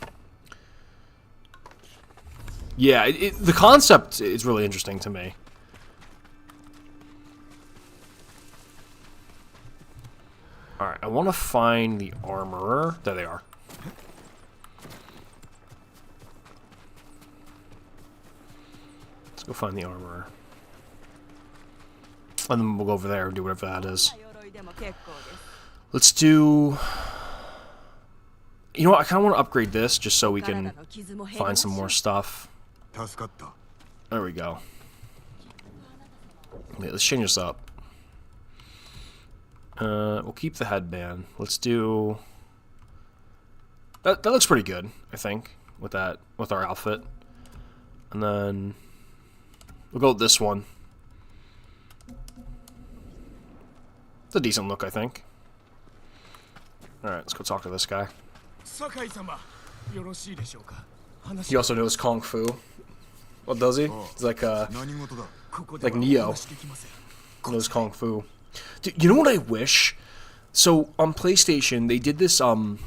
Yeah, the concept is really interesting to me. Alright, I want to find the armorer. There they are. Let's go find the armorer. And then we'll go over there and do whatever that is. Let's do... You know what, I kind of want to upgrade this just so we can find some more stuff. There we go. Okay, let's change this up. We'll keep the headband. Let's do... That looks pretty good, I think, with our outfit. And then... We'll go with this one. It's a decent look, I think. Alright, let's go talk to this guy. He also knows Kung Fu. What does he? He's like Neo. He knows Kung Fu. Dude, you know what I wish? So on PlayStation, they did this kind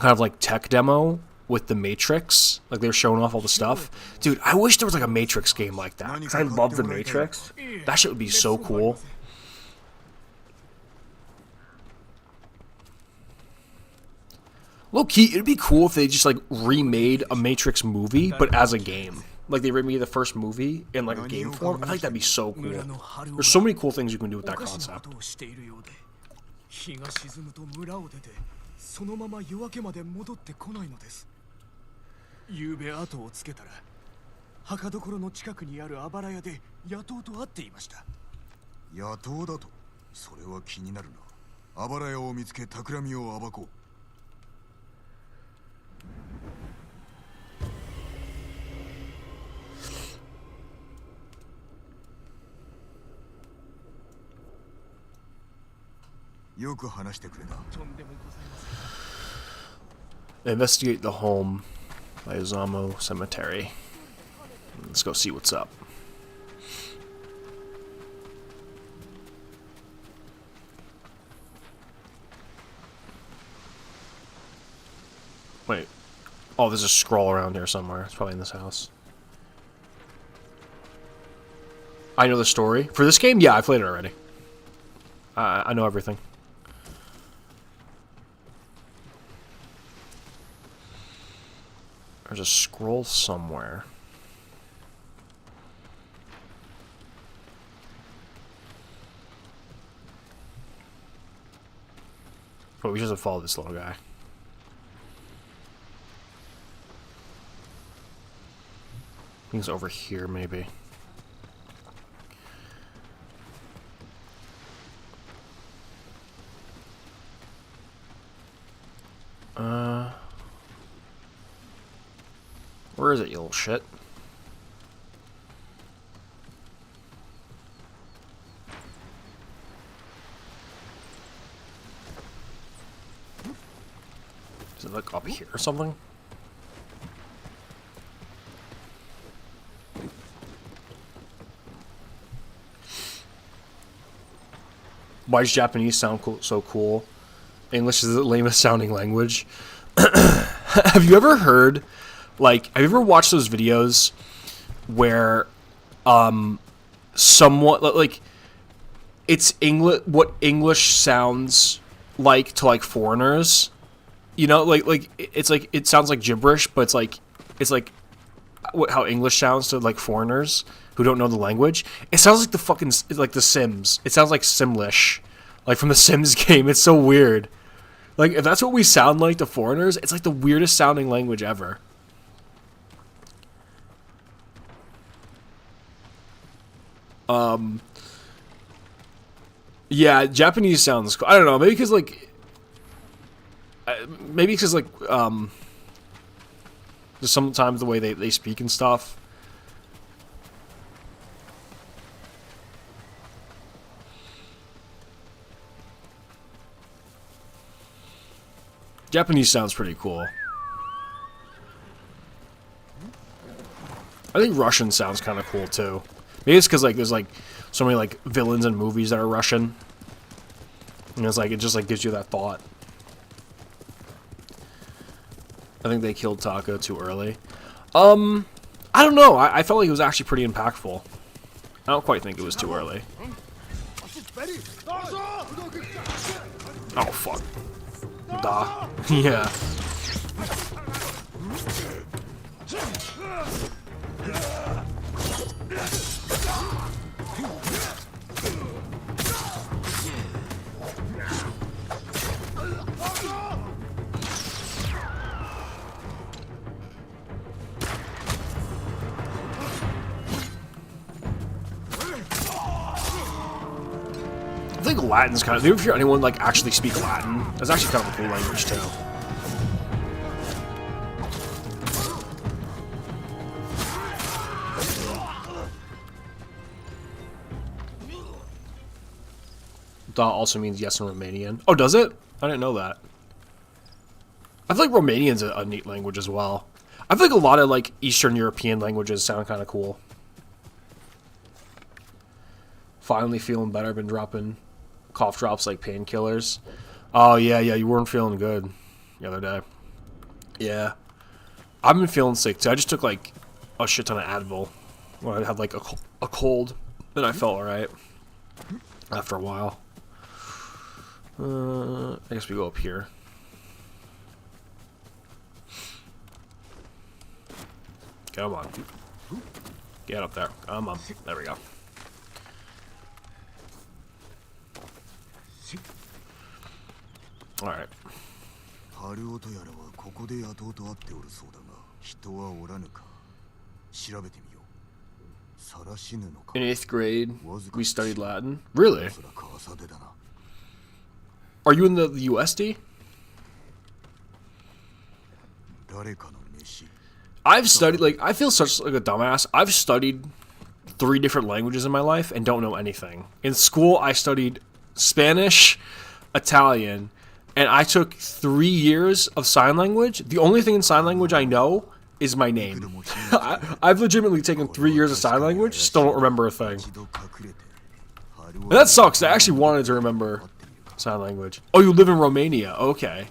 of like tech demo with the Matrix. Like they were showing off all the stuff. Dude, I wish there was like a Matrix game like that. Because I love the Matrix. That shit would be so cool. Low key, it'd be cool if they just like remade a Matrix movie, but as a game. Like they remade the first movie in like a game form. I think that'd be so cool. There's so many cool things you can do with that concept. Investigate the home by Izamo Cemetery. Let's go see what's up. Wait. Oh, there's a scroll around here somewhere. It's probably in this house. I know the story. For this game? Yeah, I played it already. I know everything. There's a scroll somewhere. But we just have to follow this little guy. I think it's over here, maybe. Where is it, you little shit? Is it like up here or something? Why does Japanese sound so cool? English is the lamest sounding language. Have you ever heard Like, have you ever watched those videos where somewhat like it's English, what English sounds like to like foreigners, you know, like it's like it sounds like gibberish, but it's like how English sounds to like foreigners who don't know the language. It sounds like the fucking like the Sims. It sounds like Simlish, like from the Sims game. It's so weird. Like if that's what we sound like to foreigners, it's like the weirdest sounding language ever. Yeah, Japanese sounds cool. I don't know, maybe because like just sometimes the way they speak and stuff. Japanese sounds pretty cool. I think Russian sounds kind of cool too. Maybe it's because like there's like so many like villains in movies that are Russian, and it's like it just like gives you that thought. I think they killed Taka too early. I don't know. I felt like it was actually pretty impactful. I don't quite think it was too early. Oh fuck. Da. Yeah. I think Latin's kind of. Maybe if you're anyone like actually speak Latin, that's actually kind of a cool language too. Da also means yes in Romanian. Oh, does it? I didn't know that. I feel like Romanian's a neat language as well. I feel like a lot of like Eastern European languages sound kind of cool. Finally feeling better. Been dropping cough drops like painkillers. Oh yeah, you weren't feeling good the other day. Yeah, I've been feeling sick too. I just took like a shit ton of Advil when I had like a cold, and I felt alright after a while. I guess we go up here. Come on. Get up there. Come on. There we go. Alright. In 8th grade, we studied Latin. Really? Are you in the USD? I've studied, like, I feel such like a dumbass. I've studied 3 different languages in my life and don't know anything. In school, I studied Spanish, Italian, and I took 3 years of sign language. The only thing in sign language I know is my name. I've legitimately taken 3 years of sign language, still don't remember a thing. And that sucks. I actually wanted to remember sign language. Oh, you live in Romania. Okay.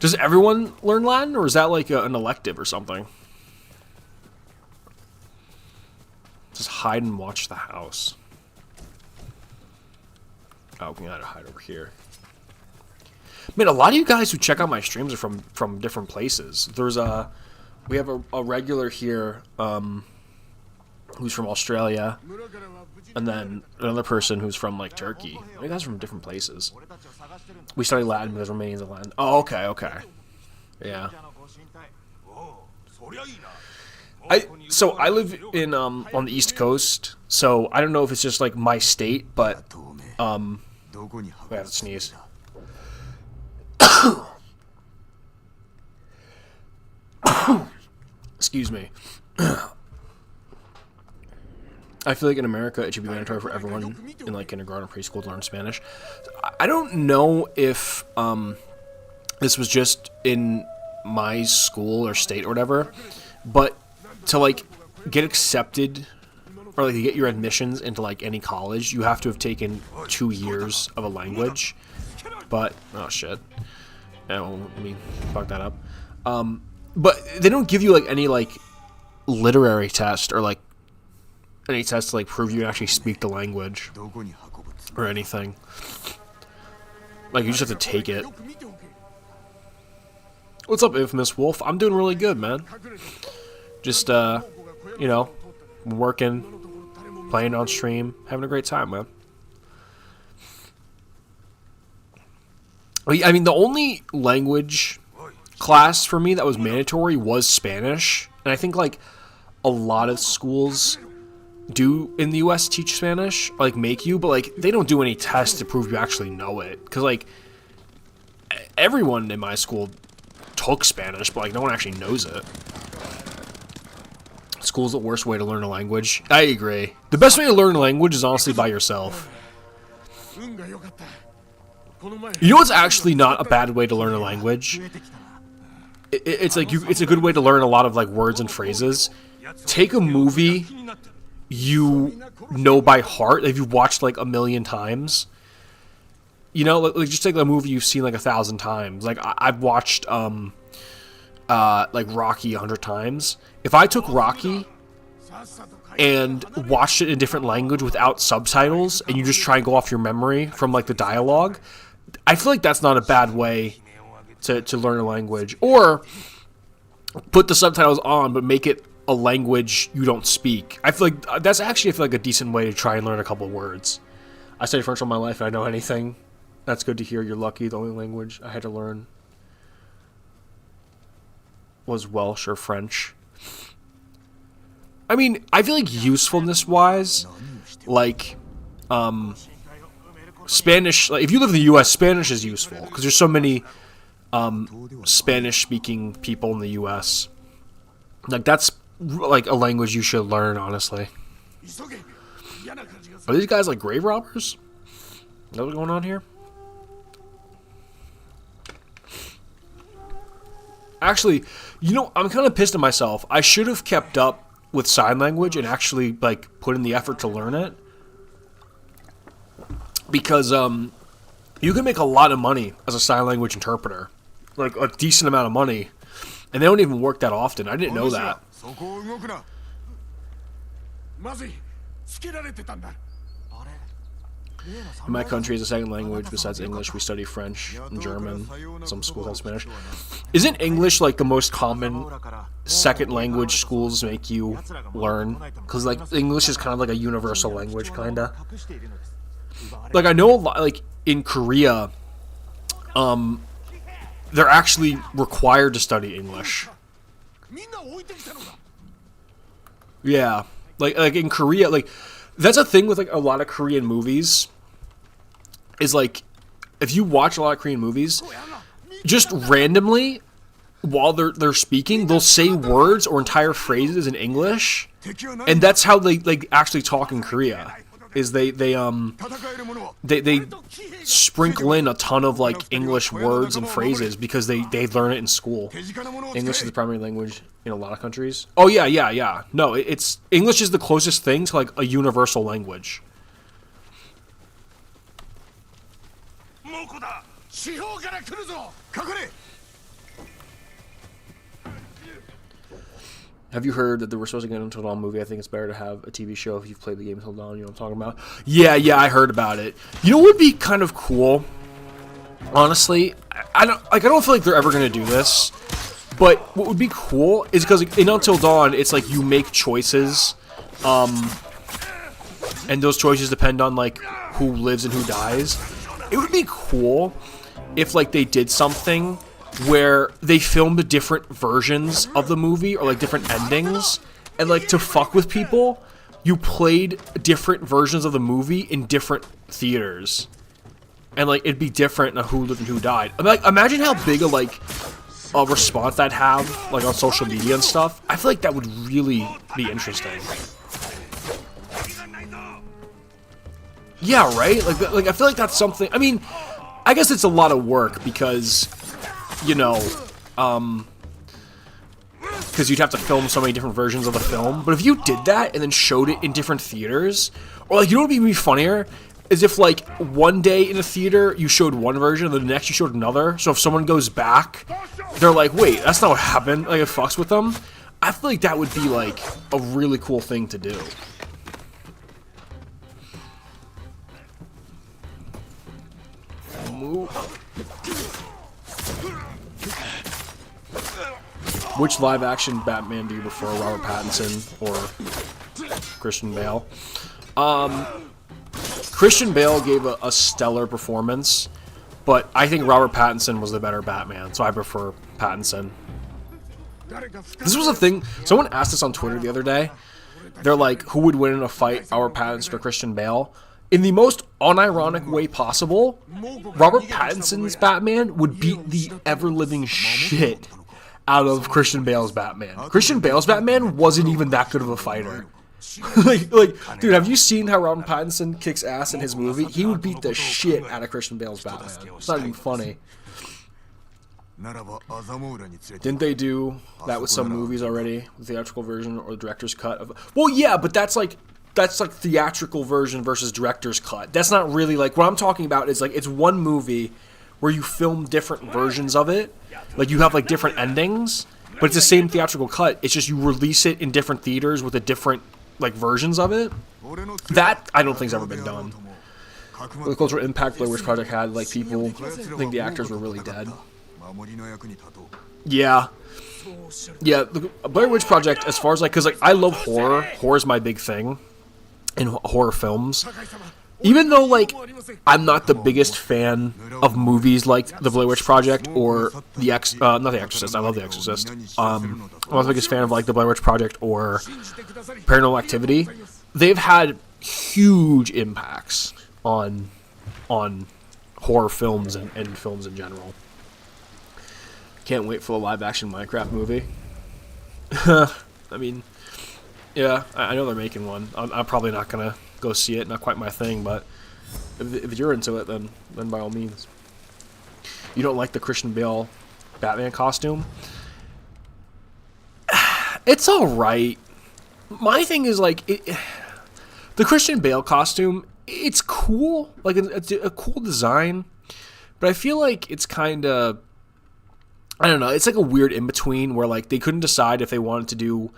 Does everyone learn Latin, or is that like an elective or something? Just hide and watch the house. Oh, we gotta hide over here. Man, a lot of you guys who check out my streams are from different places. There's we have a regular here, who's from Australia, and then another person who's from like Turkey. You guys are from different places. We study Latin because Romanians are Latin. Oh, okay. Yeah. So I live in on the East Coast, so I don't know if it's just like my state, but I have to sneeze. Excuse me. I feel like in America it should be mandatory for everyone in like kindergarten or preschool to learn Spanish. I don't know if this was just in my school or state or whatever, but to like get accepted or like to get your admissions into like any college, you have to have taken 2 years of a language. But oh shit. Oh, let me fuck that up. but they don't give you like any like literary test or like any test to like prove you can actually speak the language or anything. Like, you just have to take it. What's up, Infamous Wolf? I'm doing really good, man. Just, you know, working, playing on stream, having a great time, man. I mean, the only language class for me that was mandatory was Spanish. And I think, like, a lot of schools do in the US teach Spanish, like, make you, but, like, they don't do any tests to prove you actually know it. Because, like, everyone in my school took Spanish, but, like, no one actually knows it. School's the worst way to learn a language. I agree. The best way to learn a language is honestly by yourself. You know what's actually not a bad way to learn a language? It's like it's a good way to learn a lot of like words and phrases. Take a movie you know by heart, if you've watched like 1,000,000 times. You know, like just take a movie you've seen like 1,000 times. Like I've watched like Rocky 100 times. If I took Rocky and watched it in a different language without subtitles, and you just try and go off your memory from like the dialogue, I feel like that's not a bad way to learn a language. Or put the subtitles on, but make it a language you don't speak. I feel like that's actually, I feel like, a decent way to try and learn a couple of words. I studied French all my life, and I know anything. That's good to hear. You're lucky. The only language I had to learn was Welsh or French. I mean, I feel like usefulness-wise, like, Spanish, like, if you live in the U.S., Spanish is useful, because there's so many Spanish-speaking people in the U.S. Like, that's, like, a language you should learn, honestly. Are these guys, like, grave robbers? Is that what's going on here? Actually, you know, I'm kind of pissed at myself. I should have kept up with sign language and actually, like, put in the effort to learn it. Because, you can make a lot of money as a sign language interpreter. Like, a decent amount of money. And they don't even work that often. I didn't know that. In my country, as a second language, besides English, we study French and German. Some schools have Spanish. Isn't English, like, the most common second language schools make you learn? Because, like, English is kind of like a universal language, kind of. Like, I know a lot, like, in Korea, they're actually required to study English. Yeah. Like in Korea, like, that's a thing with, like, a lot of Korean movies. Is, like, if you watch a lot of Korean movies, just randomly, while they're speaking, they'll say words or entire phrases in English. And that's how they, like, actually talk in Korea. Is they sprinkle in a ton of, like, English words and phrases because they learn it in school. English is the primary language in a lot of countries. Oh yeah. No, it's English is the closest thing to, like, a universal language. Have you heard that they were supposed to get Until Dawn movie? I think it's better to have a TV show if you've played the game Until Dawn. You know what I'm talking about? Yeah, I heard about it. You know what would be kind of cool? Honestly, I don't feel like they're ever gonna do this. But what would be cool is because, like, in Until Dawn, it's like you make choices, and those choices depend on, like, who lives and who dies. It would be cool if, like, they did something where they filmed different versions of the movie or, like, different endings, and, like, to fuck with people, you played different versions of the movie in different theaters, and, like, it'd be different on who lived and who died. I mean, like, imagine how big a, like, a response that'd have, like, on social media and stuff. I feel like that would really be interesting. Yeah, right? Like I feel like that's something. I mean, I guess it's a lot of work because, you know, because you'd have to film so many different versions of the film. But if you did that and then showed it in different theaters, or, like, you know what would be funnier? as if like one day in a theater you showed one version, and the next you showed another. So if someone goes back, they're like, wait, that's not what happened. Like, it fucks with them. I feel like that would be like a really cool thing to do. Which live action Batman do you prefer, Robert Pattinson or Christian Bale? Christian Bale gave a stellar performance, but I think Robert Pattinson was the better Batman, so I prefer Pattinson. This was a thing, someone asked us on Twitter the other day. They're like, who would win in a fight, Robert Pattinson or Christian Bale? In the most unironic way possible, Robert Pattinson's Batman would beat the ever-living shit out of Christian Bale's Batman. Christian Bale's Batman wasn't even that good of a fighter. like, dude, have you seen how Robert Pattinson kicks ass in his movie? He would beat the shit out of Christian Bale's Batman. It's not even funny. Didn't they do that with some movies already? The theatrical version or the director's cut of? Well, yeah, but that's like theatrical version versus director's cut. That's not really like what I'm talking about. Is like it's one movie where you film different versions of it. Like you have like different endings, but it's the same theatrical cut. It's just you release it in different theaters with a different like versions of it. That I don't think's ever been done. The cultural impact Blair Witch Project had, like people think the actors were really dead. Yeah. Yeah, the Blair Witch Project, as far as like, because like I love horror. Horror is my big thing in horror films. Even though like I'm not the biggest fan of movies like the Blair Witch Project or not the Exorcist. I love the Exorcist. I'm not the biggest fan of like the Blair Witch Project or Paranormal Activity. They've had huge impacts on horror films and films in general. Can't wait for the live-action Minecraft movie. I mean, yeah, I know they're making one. I'm probably not gonna go see it. Not quite my thing, but if you're into it, then by all means. You don't like the Christian Bale Batman costume? It's all right. My thing is like the Christian Bale costume. It's cool. Like it's a cool design, but I feel like it's kind of. I don't know. It's like a weird in between where like they couldn't decide if they wanted to do,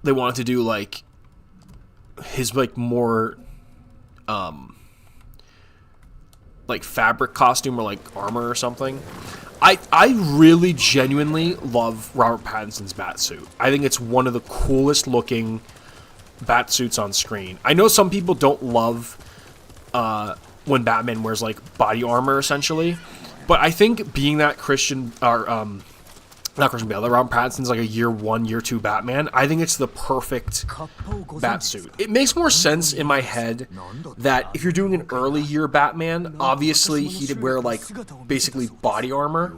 they wanted to do like his like more, like fabric costume or like armor or something. I really genuinely love Robert Pattinson's Batsuit. I think it's one of the coolest looking Batsuits on screen. I know some people don't love, when Batman wears like body armor essentially, but I think being that Christian or not Christian Bale, that Robert Pattinson's like a year 1, year 2 Batman, I think it's the perfect Batsuit. It makes more sense in my head that if you're doing an early year Batman, obviously he'd wear like basically body armor,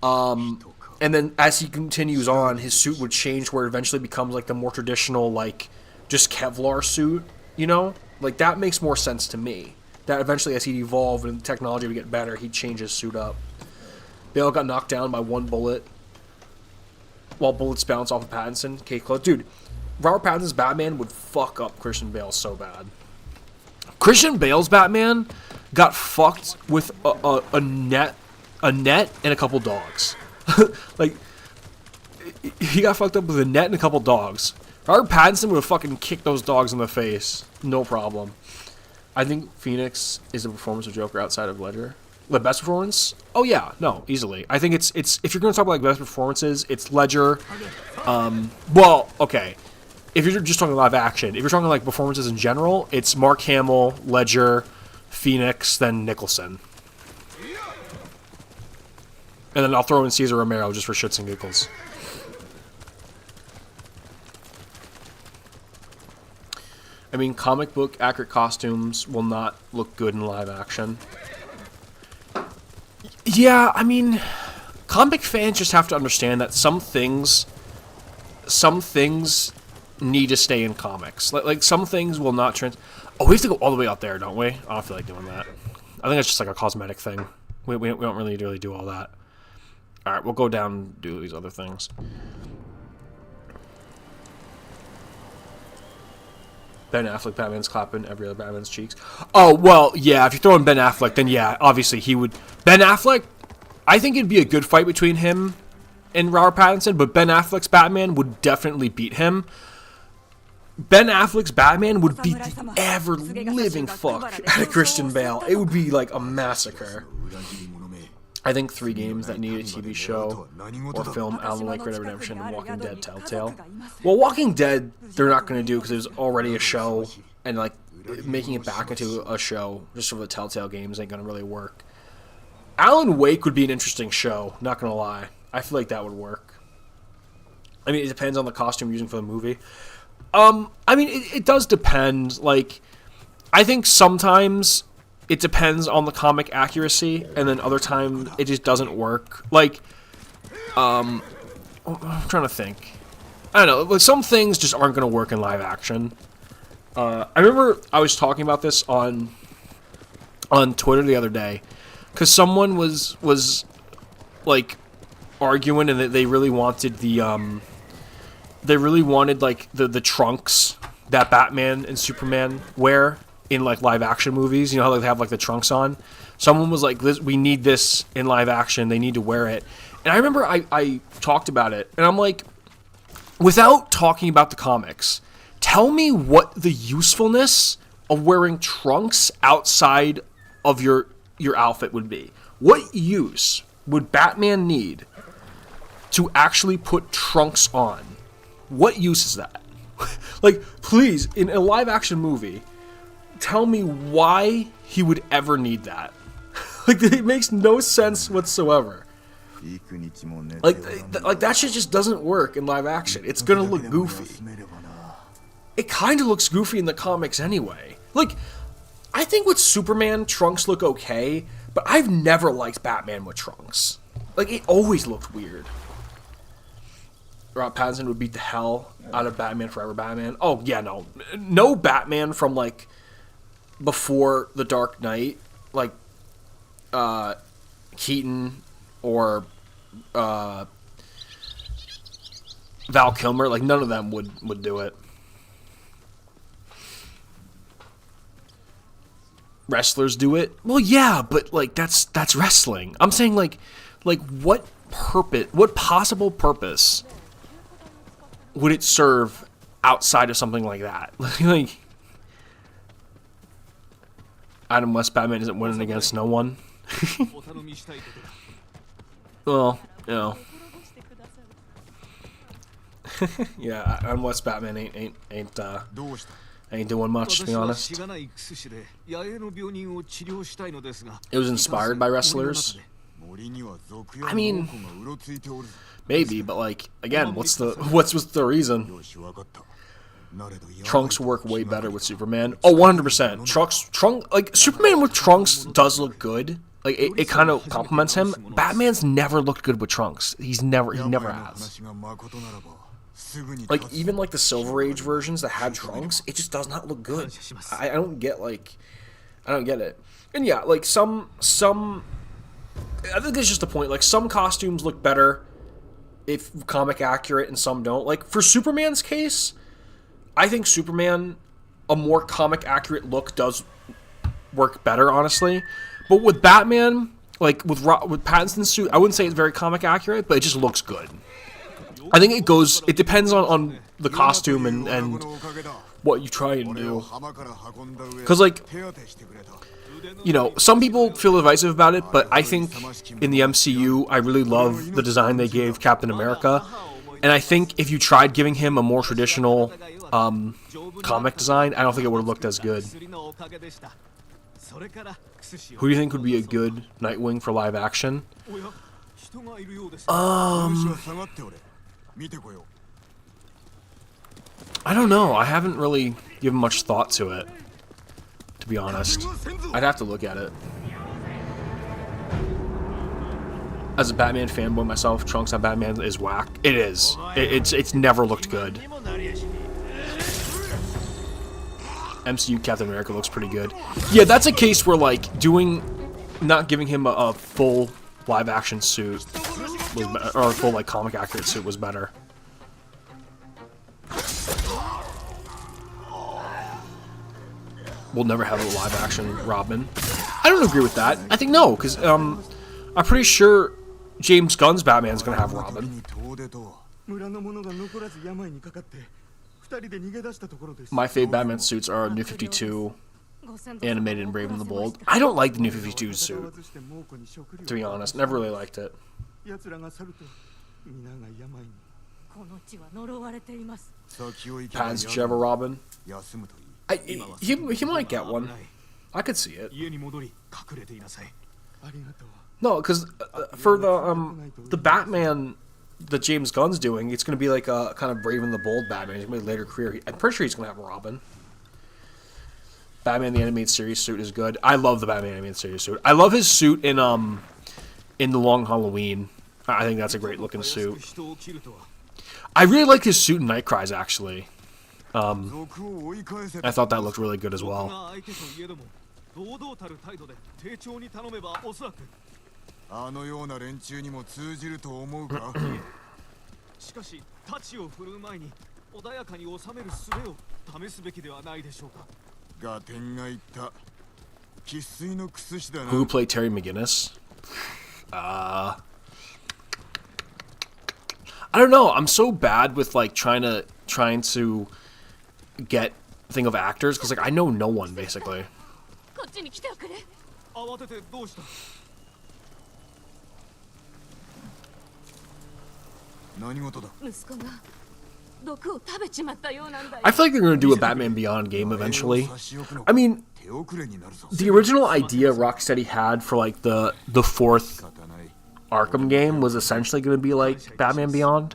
and then as he continues on, his suit would change where it eventually becomes like the more traditional like just Kevlar suit, you know. Like, that makes more sense to me. That eventually, as he'd evolve and technology would get better, he'd change his suit up. Bale got knocked down by one bullet while bullets bounce off of Pattinson. Case closed. Dude, Robert Pattinson's Batman would fuck up Christian Bale so bad. Christian Bale's Batman got fucked with a net and a couple dogs. Like, he got fucked up with a net and a couple dogs. Robert Pattinson would have fucking kicked those dogs in the face. No problem. I think Phoenix is the performance of Joker outside of Ledger. The best performance? Oh yeah, no, easily. I think it's if you're going to talk about like best performances, it's Ledger. Well, okay. If you're just talking live action, if you're talking like performances in general, it's Mark Hamill, Ledger, Phoenix, then Nicholson. And then I'll throw in Cesar Romero just for shits and giggles. I mean, comic book accurate costumes will not look good in live action. Yeah, I mean, comic fans just have to understand that some things need to stay in comics. Like some things will not Oh, we have to go all the way out there, don't we? I don't feel like doing that. I think it's just like a cosmetic thing. We don't really do all that. All right, we'll go down and do these other things. Ben Affleck Batman's clapping every other Batman's cheeks. Oh, well, yeah, if you throw in Ben Affleck, then yeah, obviously he would... Ben Affleck, I think it'd be a good fight between him and Robert Pattinson, but Ben Affleck's Batman would definitely beat him. Ben Affleck's Batman would beat the ever-living fuck out of Christian Bale. It would be like a massacre. I think 3 games that need a TV show or film: Alan Wake, Red Dead Redemption, and Walking Dead Telltale. Well, Walking Dead, they're not going to do because there's already a show, and like making it back into a show just for the Telltale games ain't going to really work. Alan Wake would be an interesting show, not going to lie. I feel like that would work. I mean, it depends on the costume you're using for the movie. I mean, it does depend. Like, I think sometimes it depends on the comic accuracy, and then other times it just doesn't work. Like, I'm trying to think. I don't know. Like, some things just aren't going to work in live action. I remember I was talking about this on Twitter the other day, because someone was like arguing, and they really wanted like the trunks that Batman and Superman wear in like live action movies. You know how they have like the trunks on? Someone was like, we need this in live action. They need to wear it. And I remember I talked about it, and I'm like, without talking about the comics, tell me what the usefulness of wearing trunks outside of your outfit would be. What use would Batman need to actually put trunks on? What use is that? Like, please, in a live action movie, tell me why he would ever need that. Like, it makes no sense whatsoever. Like that shit just doesn't work in live action. It's gonna look goofy. It kind of looks goofy in the comics anyway. Like, I think with Superman, trunks look okay, but I've never liked Batman with trunks. Like, it always looked weird. Robert Pattinson would beat the hell out of Batman Forever Batman. Oh, yeah, no Batman from, like, before The Dark Knight, like, Keaton or Val Kilmer, like, none of them would do it. Wrestlers do it? Well, yeah, but, like, that's wrestling. I'm saying, like, what possible purpose would it serve outside of something like that? Like, Adam West Batman isn't winning against no one. Well, you know. Yeah, Adam West Batman ain't doing much, to be honest. It was inspired by wrestlers. I mean, maybe, but like, again, what's the reason? Trunks work way better with Superman. Oh, 100%. Like, Superman with trunks does look good. Like, it kind of complements him. Batman's never looked good with trunks. He never has. Like, even like the Silver Age versions that had trunks, it just does not look good. I don't get it. And yeah, like some I think it's just the point. Like, some costumes look better if comic accurate and some don't. Like, for Superman's case, I think Superman, a more comic accurate look does work better, honestly. But with Batman, like with Pattinson's suit, I wouldn't say it's very comic accurate, but it just looks good. I think it depends on the costume and what you try and do. Because, like, you know, some people feel divisive about it, but I think in the MCU, I really love the design they gave Captain America. And I think if you tried giving him a more traditional comic design, I don't think it would have looked as good. Who do you think would be a good Nightwing for live action? I don't know. I haven't really given much thought to it, to be honest. I'd have to look at it. As a Batman fanboy myself, Trunks on Batman is whack. It is. It's never looked good. MCU Captain America looks pretty good. Yeah, that's a case where, like, not giving him a full live action suit was or a full, like, comic accurate suit was better. we'll never have a live-action Robin. I don't agree with that. I think no, because I'm pretty sure James Gunn's Batman's gonna have Robin. My favorite Batman suits are New 52, animated and Brave and the Bold. I don't like the New 52 suit, to be honest. Never really liked it. Pattinson should have a Robin. He might get one. I could see it. No, because for the Batman that James Gunn's doing, it's going to be like a kind of Brave and the Bold Batman. He's going to be a later career. I'm pretty sure he's going to have a Robin. Batman the Animated Series suit is good. I love the Batman Animated Series suit. I love his suit in The Long Halloween. I think that's a great looking suit. I really like his suit in Nightcries, actually. I thought that looked really good as well. Who played Terry McGinnis? I don't know. I'm so bad with like trying to get think of actors because like I know no one basically. I feel like they're going to do a Batman Beyond game eventually. I mean, the original idea Rocksteady had for like the fourth Arkham game was essentially going to be like Batman Beyond.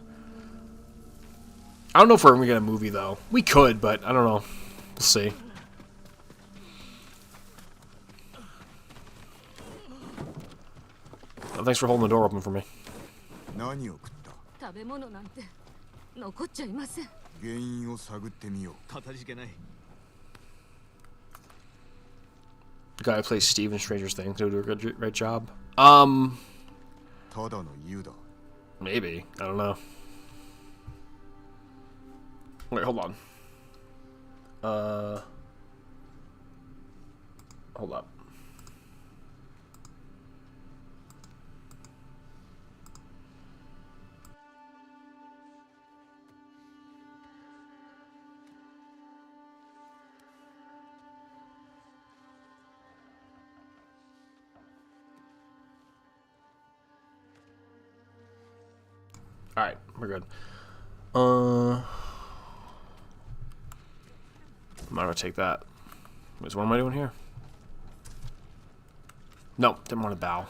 I don't know if we're going to get a movie though. We could, but I don't know. We'll see. Oh, thanks for holding the door open for me. The guy who plays Steve in Stranger Things do a great job. Maybe. I don't know. Wait, hold on. Hold up. Alright, we're good. I'm not gonna take that. What am I doing here? No, didn't want to bow.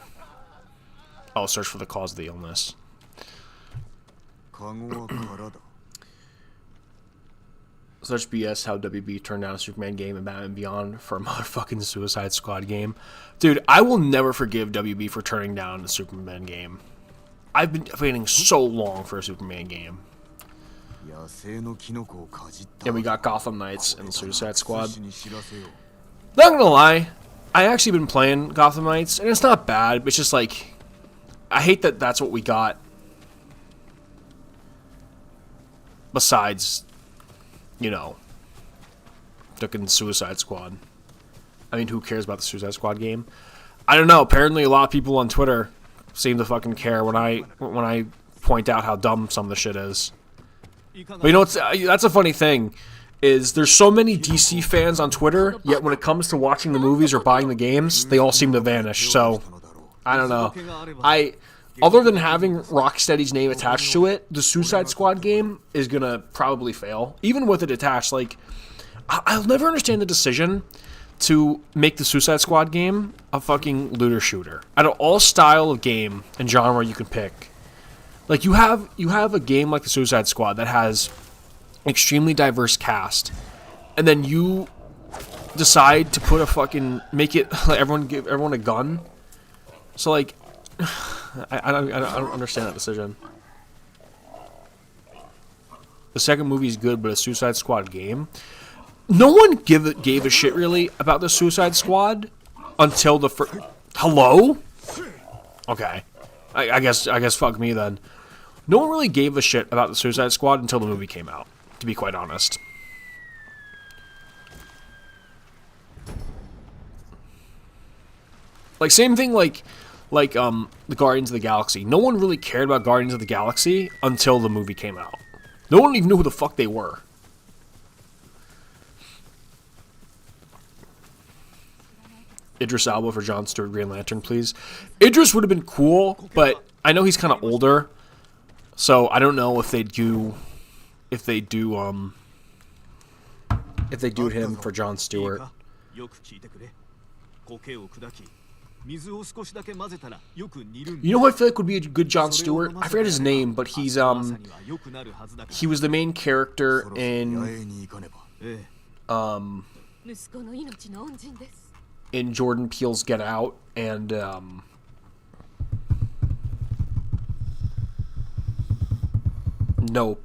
Oh, search for the cause of the illness. Such BS how WB turned down a Superman game and Batman Beyond for a motherfucking Suicide Squad game. Dude, I will never forgive WB for turning down the Superman game. I've been waiting so long for a Superman game. And we got Gotham Knights and Suicide Squad. Not gonna lie, I actually been playing Gotham Knights, and it's not bad, but it's just like, I hate that that's what we got. Besides, you know, fucking Suicide Squad. I mean, who cares about the Suicide Squad game? I don't know, apparently a lot of people on Twitter seem to fucking care when I point out how dumb some of the shit is. But you know what's that's a funny thing is there's so many DC fans on Twitter, yet when it comes to watching the movies or buying the games, they all seem to vanish. So I don't know. Other than having Rocksteady's name attached to it, the Suicide Squad game is gonna probably fail. Even with it attached, like I'll never understand the decision to make the Suicide Squad game a fucking looter shooter. Out of all style of game and genre you can pick, like you have a game like the Suicide Squad that has an extremely diverse cast, and then you decide to put a fucking make it like give everyone a gun. So like, I don't understand that decision. The second movie is good, but a Suicide Squad game. No one gave a shit really about the Suicide Squad until the first. Hello? Okay, I guess fuck me then. No one really gave a shit about the Suicide Squad until the movie came out, to be quite honest. Like, same thing like the Guardians of the Galaxy. No one really cared about Guardians of the Galaxy until the movie came out. No one even knew who the fuck they were. Idris Elba for Jon Stewart Green Lantern, please. Idris would have been cool, but I know he's kind of older, so I don't know if they do him for Jon Stewart. You know who I feel like would be a good Jon Stewart? I forget his name, but he was the main character in Jordan Peele's Get Out, and Nope.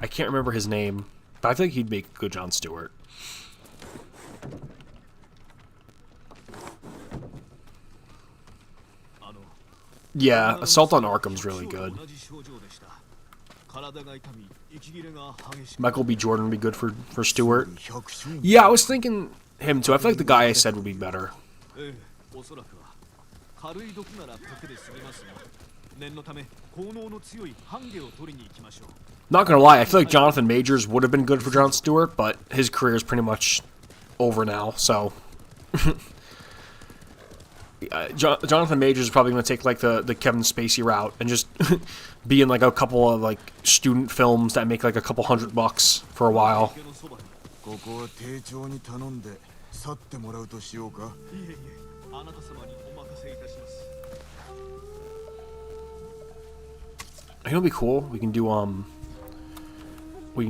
I can't remember his name, but I think he'd make a good Jon Stewart. Yeah, Assault on Arkham's really good. Michael B. Jordan would be good for Stewart. Yeah, I was thinking him too. I feel like the guy I said would be better. Not gonna lie, I feel like Jonathan Majors would have been good for Jon Stewart, but his career is pretty much over now, so... Jonathan Majors is probably going to take like the Kevin Spacey route and just be in like a couple of like student films that make like a couple $100 for a while. It'll be cool. We can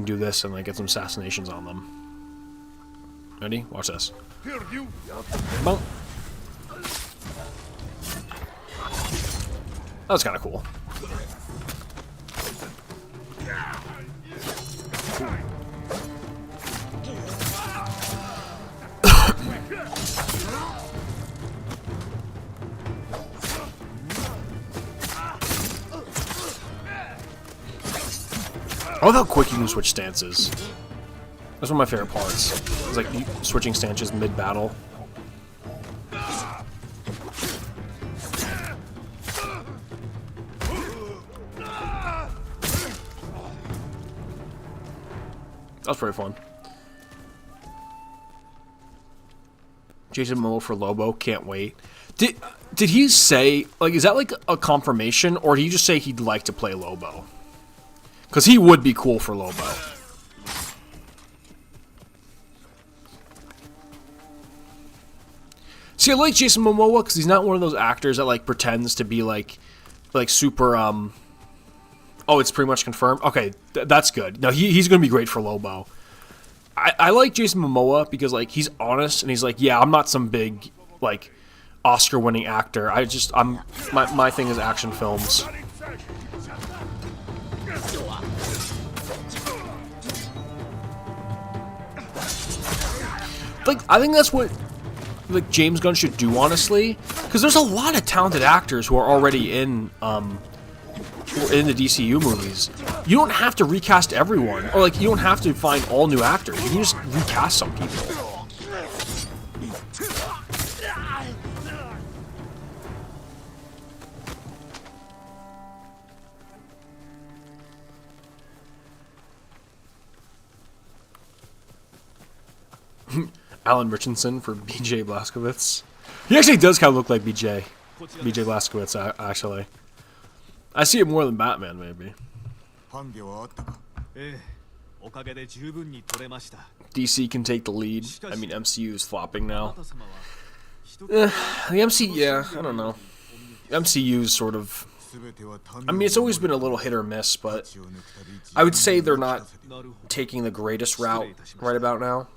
do this and like get some assassinations on them. Ready? Watch this. Boom. That was kind of cool. I love how quick you can switch stances. That's one of my favorite parts. It's like switching stances mid-battle. That was pretty fun. Jason Momoa for Lobo, can't wait. Did he say, like, is that like a confirmation, or did he just say he'd like to play Lobo? Because he would be cool for Lobo. See, I like Jason Momoa because he's not one of those actors that like pretends to be like super Oh, it's pretty much confirmed? Okay, that's good. No, he's going to be great for Lobo. I like Jason Momoa because, like, he's honest, and he's like, yeah, I'm not some big, like, Oscar-winning actor. My thing is action films. Like, I think that's what, like, James Gunn should do, honestly, because there's a lot of talented actors who are already in the DCU movies. You don't have to recast everyone, or like you don't have to find all new actors. You can just recast some people. Alan Richardson for BJ Blazkowicz. He actually does kind of look like BJ Blazkowicz, actually. I see it more than Batman, maybe. DC can take the lead. I mean, MCU is flopping now. The MCU, yeah, I don't know. MCU's sort of... I mean, it's always been a little hit or miss, but I would say they're not taking the greatest route right about now.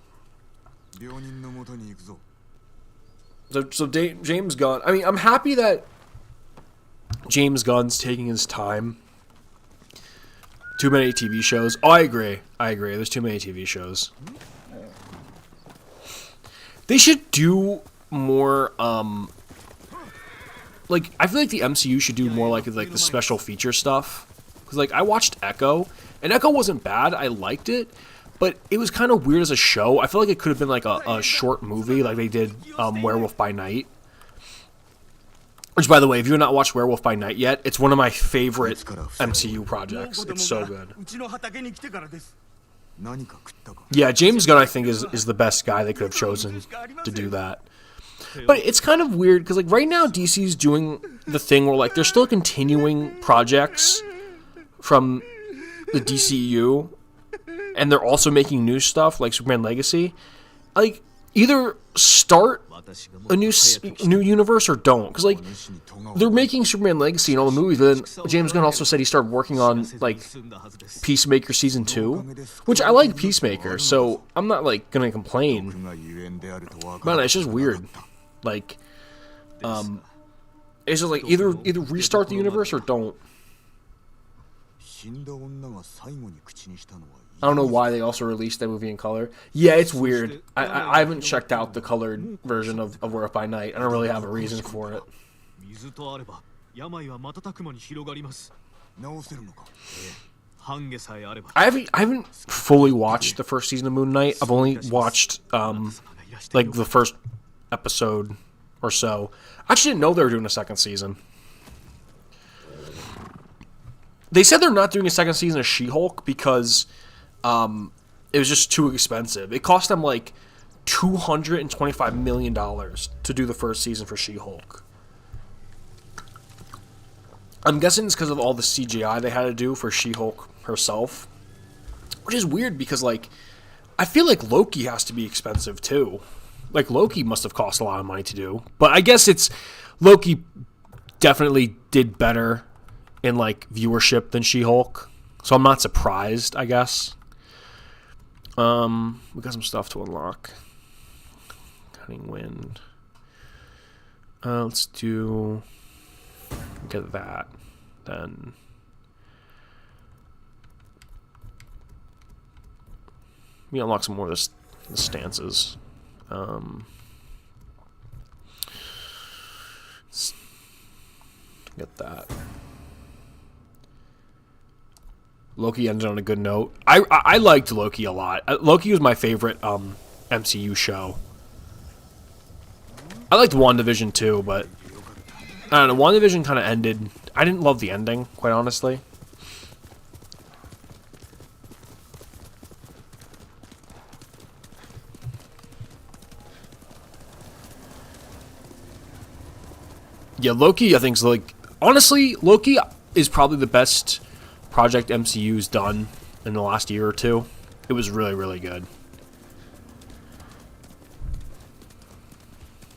So James Gunn... I mean, I'm happy that James Gunn's taking his time. Too many TV shows. Oh, I agree. There's too many TV shows. They should do more, like, I feel like the MCU should do more like the special feature stuff. Because, like, I watched Echo, and Echo wasn't bad. I liked it. But it was kind of weird as a show. I feel like it could have been like a short movie like they did Werewolf by Night. Which, by the way, if you've not watched Werewolf by Night yet, it's one of my favorite MCU projects. It's so good. Yeah, James Gunn, I think, is the best guy they could have chosen to do that. But it's kind of weird, because, like, right now, DC's doing the thing where, like, they're still continuing projects from the DCU, and they're also making new stuff, like Superman Legacy. Like, either start a new universe or don't, because like they're making Superman Legacy and all the movies, but then James Gunn also said he started working on like Peacemaker season 2, which I like Peacemaker, so I'm not like gonna complain. Man, it's just weird. Like, it's just like either restart the universe or don't. I don't know why they also released that movie in color. Yeah, it's weird. I haven't checked out the colored version of Werewolf by Night. I don't really have a reason for it. I haven't fully watched the first season of Moon Knight. I've only watched like the first episode or so. I actually didn't know they were doing a second season. They said they're not doing a second season of She-Hulk because it was just too expensive. It cost them like $225 million to do the first season for She-Hulk. I'm guessing it's because of all the CGI they had to do for She-Hulk herself. Which is weird because, like, I feel like Loki has to be expensive too. Like, Loki must have cost a lot of money to do. But I guess it's... Loki definitely did better in, like, viewership than She-Hulk. So I'm not surprised, I guess. We got some stuff to unlock. Cutting Wind. Let's do... Get that. Then... We unlock some more of the stances. Get that. Loki ended on a good note. I liked Loki a lot. Loki was my favorite MCU show. I liked WandaVision too, but I don't know. WandaVision kind of ended. I didn't love the ending, quite honestly. Yeah, Loki, I think, is like... Honestly, Loki is probably the best project MCU's done in the last year or two. It was really, really good.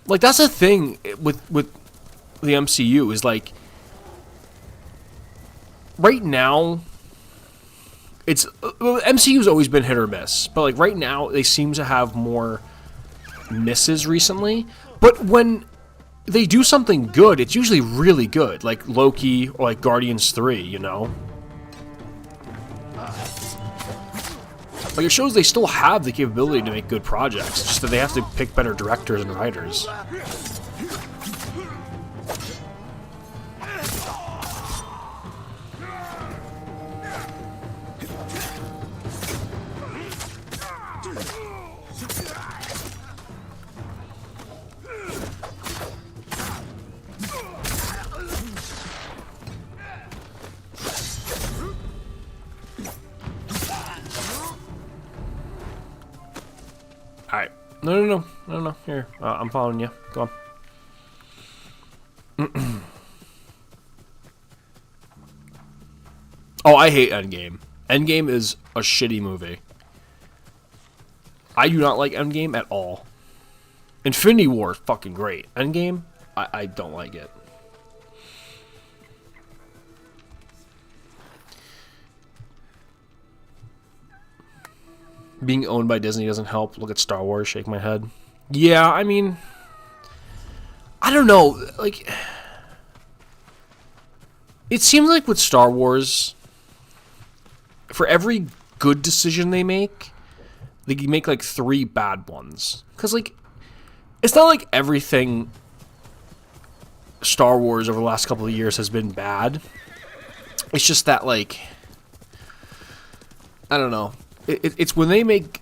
Like, that's the thing with the MCU, is like... Right now... It's... MCU's always been hit or miss. But, like, right now, they seem to have more misses recently. But when... they do something good, it's usually really good, like Loki or like Guardians 3, you know? Like, it shows they still have the capability to make good projects, just that they have to pick better directors and writers. Alright. No. Here. I'm following you. Go on. Oh, I hate Endgame. Endgame is a shitty movie. I do not like Endgame at all. Infinity War is fucking great. Endgame, I don't like it. Being owned by Disney doesn't help. Look at Star Wars, shake my head. Yeah, I mean... I don't know, like... It seems like with Star Wars, for every good decision they make like 3 bad ones. Because, like, it's not like everything Star Wars over the last couple of years has been bad. It's just that, like... I don't know. It's when they make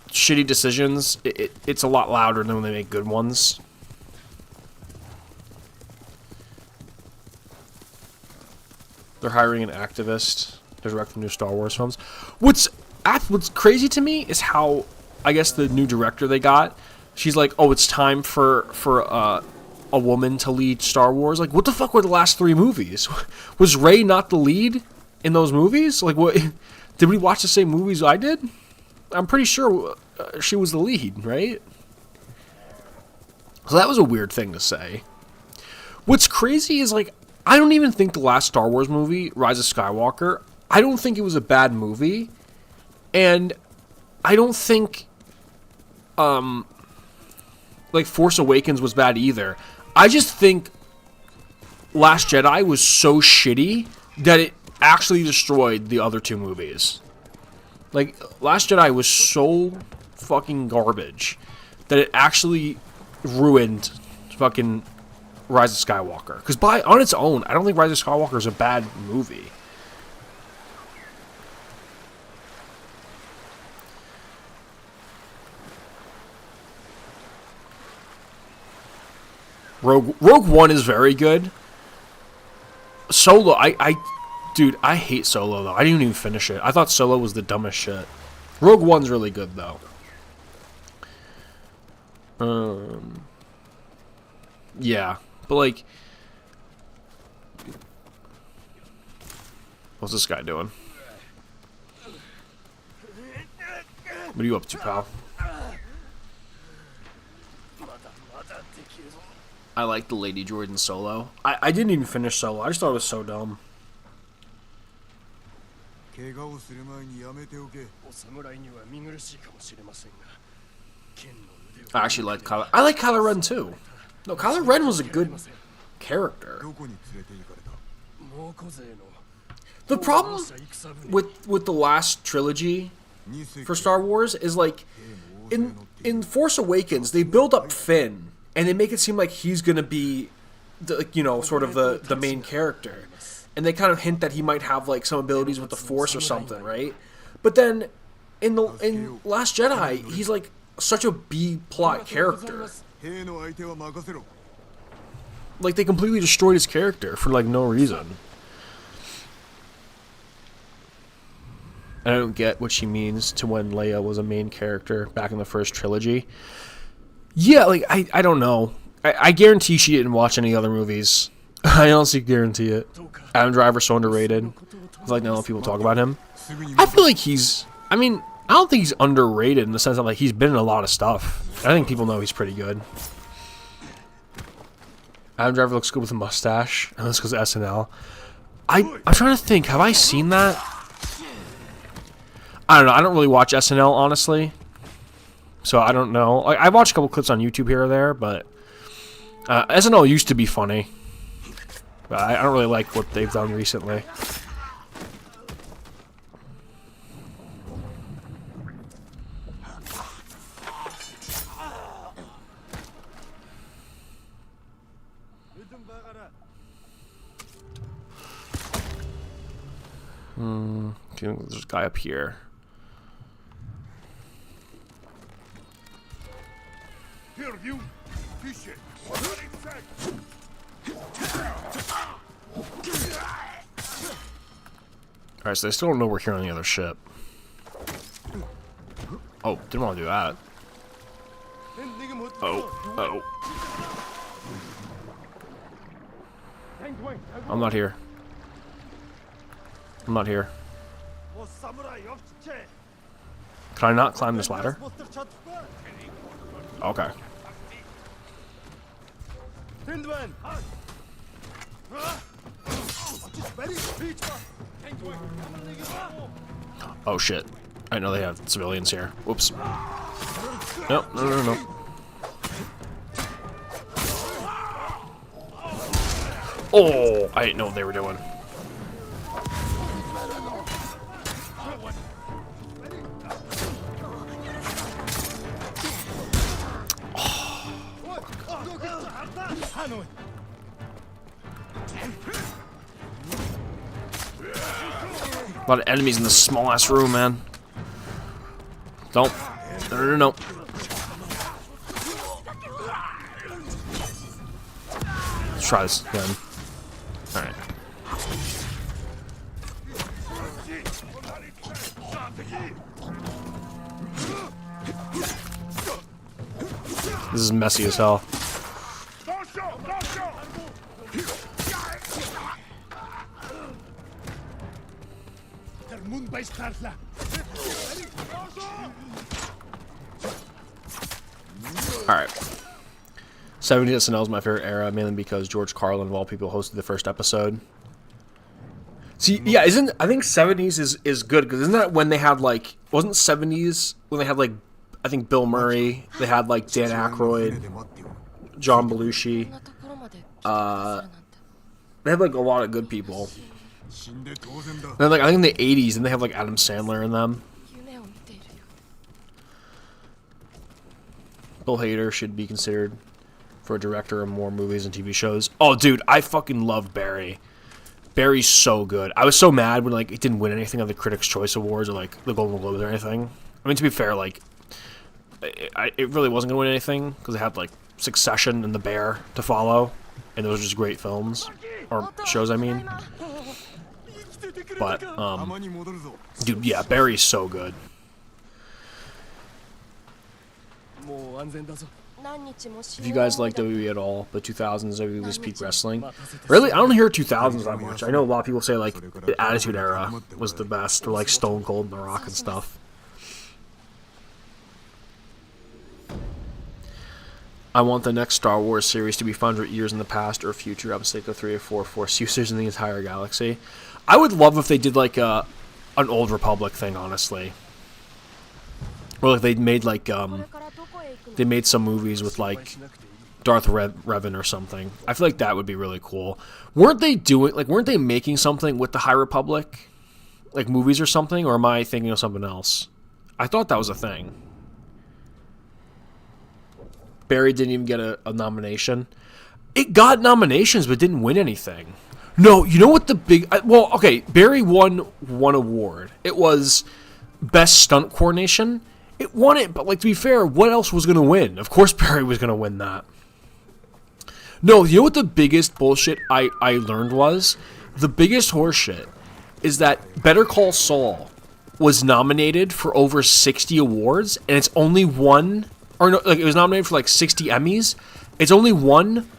shitty decisions, it's a lot louder than when they make good ones. They're hiring an activist to direct the new Star Wars films. What's crazy to me is how, I guess, the new director they got, she's like, oh, it's time for a woman to lead Star Wars. Like, what the fuck were the last 3 movies? Was Rey not the lead in those movies? Like, what? Did we watch the same movies I did? I'm pretty sure she was the lead, right? So that was a weird thing to say. What's crazy is, like, I don't even think the last Star Wars movie, Rise of Skywalker, I don't think it was a bad movie. And I don't think, like, Force Awakens was bad either. I just think Last Jedi was so shitty that it actually destroyed the other 2 movies. Like, Last Jedi was so fucking garbage that it actually ruined fucking Rise of Skywalker. Because on its own, I don't think Rise of Skywalker is a bad movie. Rogue One is very good. Solo, dude, I hate Solo, though. I didn't even finish it. I thought Solo was the dumbest shit. Rogue One's really good, though. Yeah, but, like, what's this guy doing? What are you up to, pal? I like the Lady Jordan Solo. I didn't even finish Solo. I just thought it was so dumb. I actually like Kylo. I like Kylo Ren too. No, Kylo Ren was a good character. The problem with the last trilogy for Star Wars is, like, in Force Awakens they build up Finn and they make it seem like he's gonna be the, you know, sort of the main character, and they kind of hint that he might have, like, some abilities with the Force or something, right? But then in Last Jedi, he's like such a B plot character. Like, they completely destroyed his character for, like, no reason. I don't get what she means to when Leia was a main character back in the first trilogy. Yeah, like, I don't know. I guarantee she didn't watch any other movies. I honestly guarantee it. Adam Driver's so underrated. I feel like not enough people talk about him. I feel like I mean, I don't think he's underrated in the sense that, like, he's been in a lot of stuff. I think people know he's pretty good. Adam Driver looks good with a mustache. And that's because of SNL. I'm trying to think. Have I seen that? I don't know. I don't really watch SNL, honestly. So I don't know. Like, I watch a couple clips on YouTube here or there, but SNL used to be funny. But I don't really like what they've done recently. There's a guy up here. Alright, so they still don't know we're here on the other ship. Oh, didn't want to do that. Oh. I'm not here. I'm not here. Can I not climb this ladder? Okay. Oh shit. I know they have civilians here. Whoops. Nope, no. Oh, I didn't know what they were doing. A lot of enemies in this small ass room, man. Don't. No. Let's try this again. Alright. This is messy as hell. Alright. 70s SNL is my favorite era, mainly because George Carlin, of all people, hosted the first episode. See, yeah, I think 70s is good, because isn't that when they had, like, wasn't 70s when they had, like, I think Bill Murray, they had, like, Dan Aykroyd, John Belushi, they had, like, a lot of good people. And then, like, I think in the 80s, and they have, like, Adam Sandler in them. Bill Hader should be considered for a director of more movies and TV shows. Oh, dude, I fucking love Barry. Barry's so good. I was so mad when, like, it didn't win anything on the Critics' Choice Awards or, like, the Golden Globes or anything. I mean, to be fair, like, it really wasn't going to win anything because it had, like, Succession and The Bear to follow, and those are just great films. Or shows, I mean. But, dude, yeah, Barry's so good. If you guys like WWE at all, the 2000s WWE was peak wrestling. Really? I don't hear 2000s that much. I know a lot of people say, like, the Attitude Era was the best, or, like, Stone Cold and The Rock and stuff. I want the next Star Wars series to be 500 years in the past or future. I'm sick of 3 or 4 Force users in the entire galaxy. I would love if they did, like, an Old Republic thing, honestly. Or, like, they made, like, they made some movies with, like, Darth Revan or something. I feel like that would be really cool. Weren't they making something with the High Republic? Like, movies or something? Or am I thinking of something else? I thought that was a thing. Barry didn't even get a nomination. It got nominations, but didn't win anything. No, you know what the big... well, okay, Barry won one award. It was Best Stunt Coordination. It won it, but, like, to be fair, what else was going to win? Of course Barry was going to win that. No, you know what the biggest bullshit I learned was? The biggest horseshit is that Better Call Saul was nominated for over 60 awards, and it's only one... Or no, like, it was nominated for, like, 60 Emmys. It's only one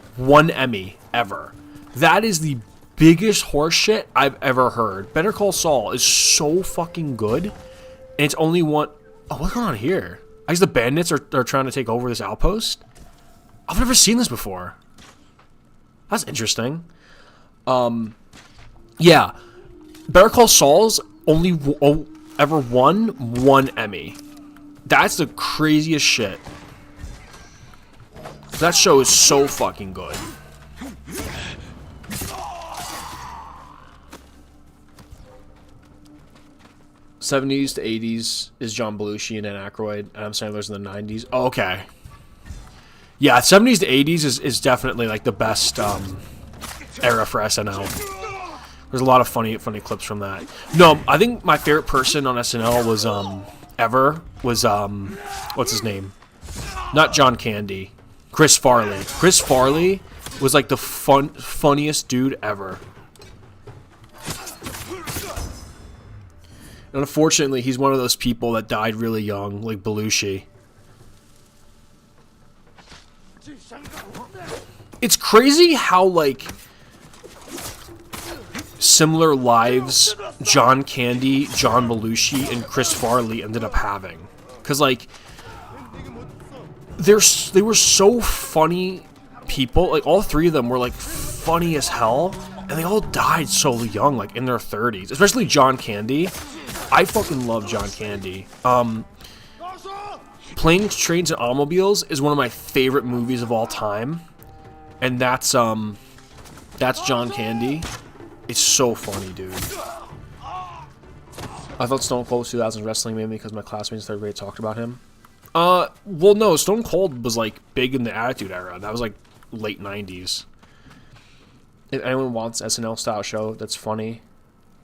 Emmy ever. That is the biggest horseshit I've ever heard. Better Call Saul is so fucking good, and it's only one... Oh, what's going on here? I guess the bandits are trying to take over this outpost? I've never seen this before. That's interesting. Yeah. Better Call Saul's only ever won one Emmy. That's the craziest shit. That show is so fucking good. '70s to '80s is John Belushi and Dan Aykroyd. Adam Sandler's in the '90s. Oh, okay. Yeah, '70s to '80s is definitely, like, the best era for SNL. There's a lot of funny clips from that. No, I think my favorite person on SNL was what's his name? Not John Candy. Chris Farley. Chris Farley was, like, the funniest dude ever. And unfortunately, he's one of those people that died really young, like Belushi. It's crazy how, like, similar lives John Candy, John Belushi, and Chris Farley ended up having. Because, like, they were so funny people. Like, all three of them were, like, funny as hell. And they all died so young, like, in their 30s. Especially John Candy. I fucking love John Candy. Planes, Trains, and Automobiles is one of my favorite movies of all time. And that's John Candy. It's so funny, dude. I thought Stone Cold 2000s wrestling made me because my classmates in third grade talked about him. Well, no, Stone Cold was, like, big in the Attitude Era. That was, like, late 90s. If anyone wants SNL style show that's funny.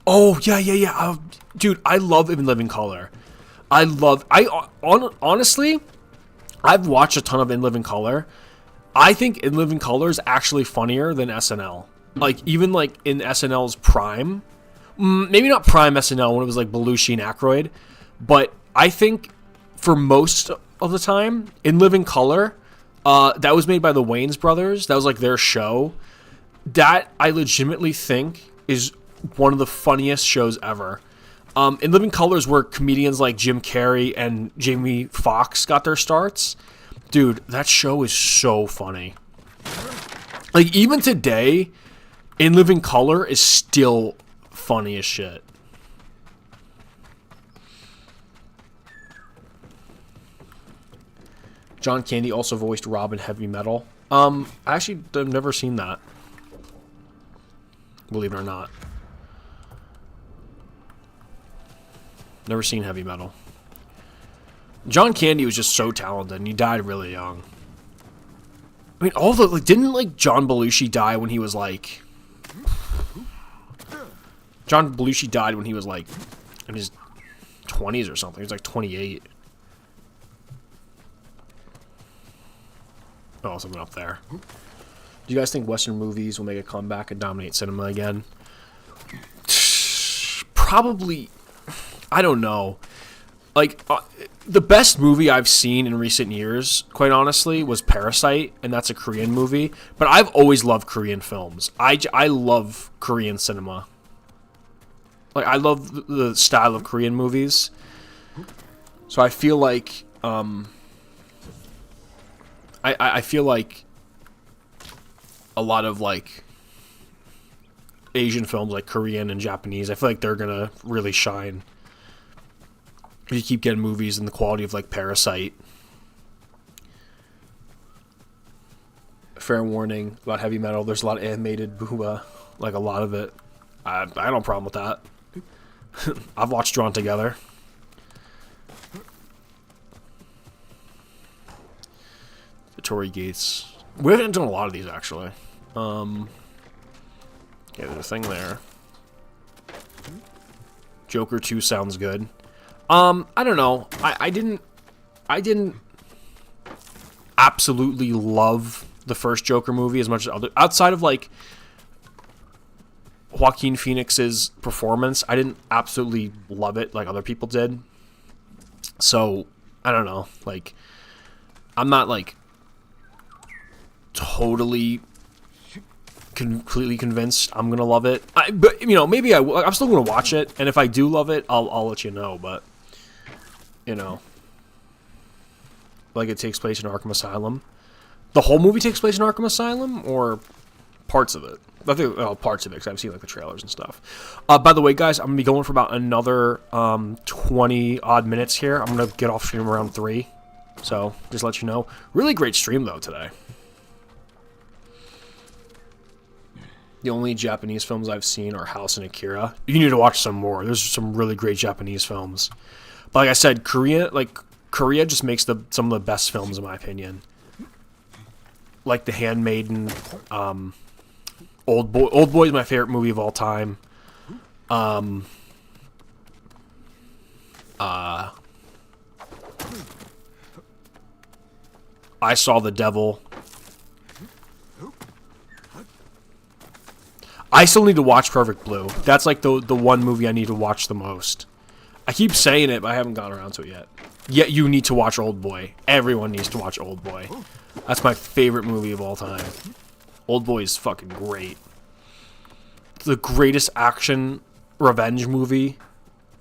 Oh, yeah. Dude, I love In Living Color. Honestly, I've watched a ton of In Living Color. I think In Living Color is actually funnier than SNL. Like, even, like, in SNL's prime. Maybe not prime SNL when it was, like, Belushi and Aykroyd. But I think for most of the time, In Living Color That was made by the Wayans brothers. That was like their show. That I legitimately think is one of the funniest shows ever. In Living Color is where comedians like Jim Carrey and Jamie Foxx got their starts. Dude, that show is so funny. Like, even today, In Living Color is still funny as shit. John Candy also voiced Rob in Heavy Metal. I actually have never seen that. Believe it or not. Never seen Heavy Metal. John Candy was just so talented, and he died really young. I mean, all the like, didn't like John Belushi die when he was like? John Belushi died when he was like in his 20s or something. He was like 28. Oh, something up there. Do you guys think Western movies will make a comeback and dominate cinema again? Probably. I don't know. Like, the best movie I've seen in recent years, quite honestly, was Parasite, and that's a Korean movie. But I've always loved Korean films. I love Korean cinema. Like, I love the style of Korean movies. So I feel like, I feel like a lot of, like, Asian films, like Korean and Japanese, I feel like they're gonna really shine. You keep getting movies in the quality of, like, Parasite. Fair warning about Heavy Metal. There's a lot of animated booba. Like, a lot of it. I don't have a problem with that. I've watched Drawn Together. The Tory Gates. We haven't done a lot of these, actually. Yeah, there's a thing there. Joker 2 sounds good. I don't know. I didn't absolutely love the first Joker movie as much as other outside of like Joaquin Phoenix's performance. I didn't absolutely love it like other people did. So I don't know. Like, I'm not like totally completely convinced I'm gonna love it. But you know, maybe I'm still gonna watch it, and if I do love it, I'll let you know. But you know, like, it takes place in Arkham Asylum. The whole movie takes place in Arkham Asylum, or parts of it? I think parts of it, because I've seen like the trailers and stuff. By the way, guys, I'm gonna be going for about another 20 odd minutes here. I'm gonna get off stream around 3, so just let you know. Really great stream though today. The only Japanese films I've seen are House and Akira. You need to watch some more. There's some really great Japanese films. But like I said, Korea just makes some of the best films in my opinion. Like The Handmaiden, Old Boy is my favorite movie of all time. I Saw the Devil. I still need to watch Perfect Blue. That's like the one movie I need to watch the most. I keep saying it, but I haven't gotten around to it yet. Yet you need to watch Old Boy. Everyone needs to watch Old Boy. That's my favorite movie of all time. Old Boy is fucking great. It's the greatest action revenge movie,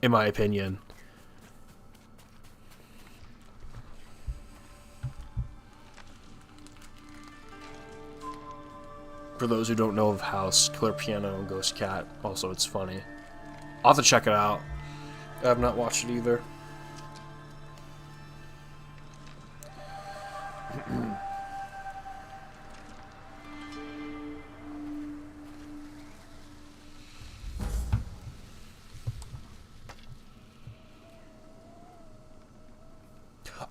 in my opinion. For those who don't know of House, Killer Piano, and Ghost Cat, also it's funny. I'll have to check it out. I have not watched it either.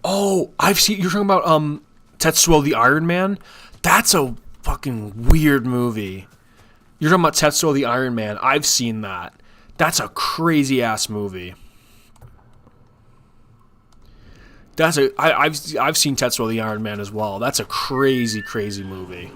Oh, I've seen. You're talking about Tetsuo the Iron Man. That's a fucking weird movie. You're talking about Tetsuo the Iron Man. I've seen that. That's a crazy ass movie. I've seen Tetsuo the Iron Man as well. That's a crazy, crazy movie.